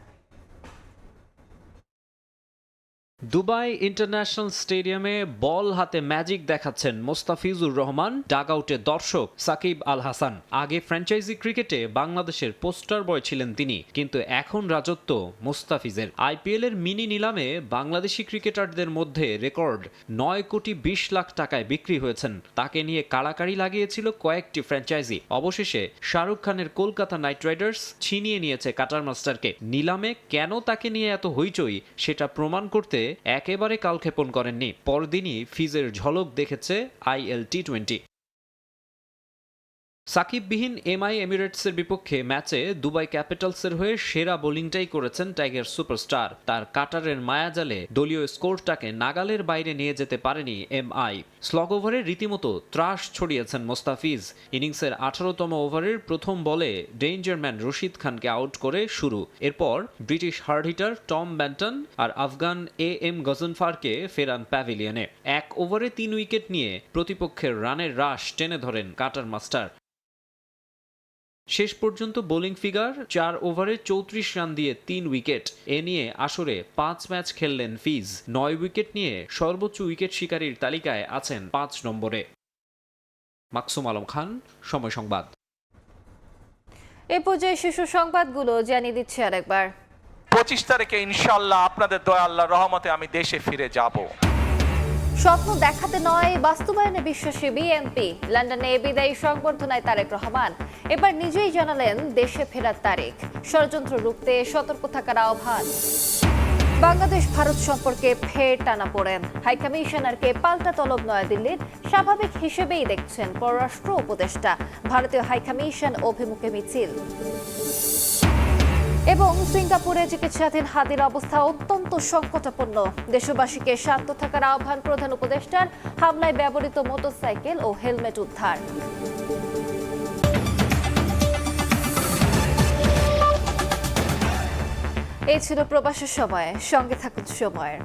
দুবাই ইন্টারন্যাশনাল স্টেডিয়ামে বল হাতে ম্যাজিক দেখাচ্ছেন মোস্তাফিজুর রহমান, ডাগআউটে দর্শক সাকিব আল হাসান। আগে ফ্র্যাঞ্চাইজি ক্রিকেটে বাংলাদেশের পোস্টার বয় ছিলেন তিনি, কিন্তু এখন রাজত্ব মুস্তাফিজের। IPL এর মিনি নিলামে বাংলাদেশি ক্রিকেটারদের মধ্যে রেকর্ড 9 কোটি 20 লাখ টাকায় বিক্রি হয়েছেন। তাকে নিয়ে কাড়াকাড়ি লাগিয়েছিল কয়েকটি ফ্র্যাঞ্চাইজি। অবশেষে শাহরুখ খানের কলকাতা নাইট রাইডার্স ছিনিয়ে নিয়েছে কাটার মাস্টারকে। নিলামে কেন তাকে নিয়ে এত হইচই সেটা প্রমাণ করতে একেবারে কালক্ষেপণ করেননি। পরদিনই ফিজের ঝলক দেখেছে IL T20। সাকিববিহীন MI এমিরেটসের বিপক্ষে ম্যাচে দুবাই ক্যাপিটালসের হয়ে সেরা বোলিংটাই করেছেন টাইগার সুপারস্টার। তার কাটারের মায়াজালে দলীয় স্কোরটাকে নাগালের বাইরে নিয়ে যেতে পারেনি MI। স্লগ ওভারে রীতিমতো ত্রাস ছড়িয়েছেন মোস্তাফিজ। ইনিংসের 18তম ওভারের প্রথম বলে ডেঞ্জারম্যান রশিদ খানকে আউট করে শুরু। এরপর British hard hitter Tom Banton আর আফগান AM গজনফারকে ফেরান প্যাভিলিয়নে। 1 ওভারে 3 উইকেট নিয়ে প্রতিপক্ষের রানের রাশ টেনে ধরেন কাটার মাস্টার। শেষ পর্যন্ত বোলিং ফিগার 4 ওভারে 34 রান দিয়ে 3 উইকেট। এ নিয়ে আসরে 5 ম্যাচ খেললেন ফিজ। 9 উইকেট নিয়ে সর্বোচ্চ উইকেট শিকারীর তালিকায় আছেন 5 নম্বরে। মাকসুম আলম খান, সময় সংবাদ। এই পর্যায়ে শীর্ষ সংবাদগুলো জানিয়ে দিচ্ছি আরেকবার। 25 তারিখে ইনশাআল্লাহ আপনাদের দয়া আল্লাহর রহমতে আমি দেশে ফিরে যাব। স্বপ্ন দেখাতে নয়, বাস্তবায়নে বিশ্বাসী বিএনপি। লন্ডনে বিদায়ী সংবর্ধনায় তারেক রহমান এবার নিজেই জানালেন দেশে ফেরার তারিখ। ষড়যন্ত্র রুখতে সতর্ক থাকার আহ্বান। বাংলাদেশ ভারত সম্পর্কে ফের টানাপোড়েন। হাইকমিশনারকে পাল্টা তলব নয়াদিল্লির, স্বাভাবিক হিসেবেই দেখছেন পররাষ্ট্র উপদেষ্টা। ভারতীয় হাইকমিশন অভিমুখে মিছিল। এবং সিঙ্গাপুরে চিকিৎসাধীন হাদির অবস্থা অত্যন্ত সংকটাপন্ন। দেশবাসীকে শান্ত থাকার আহ্বান প্রধান উপদেষ্টার। হামলায় ব্যবহৃত মোটরসাইকেল ও হেলমেট উদ্ধার। এই ছিল প্রবাসের সময়। সঙ্গে থাকুন সময়ের।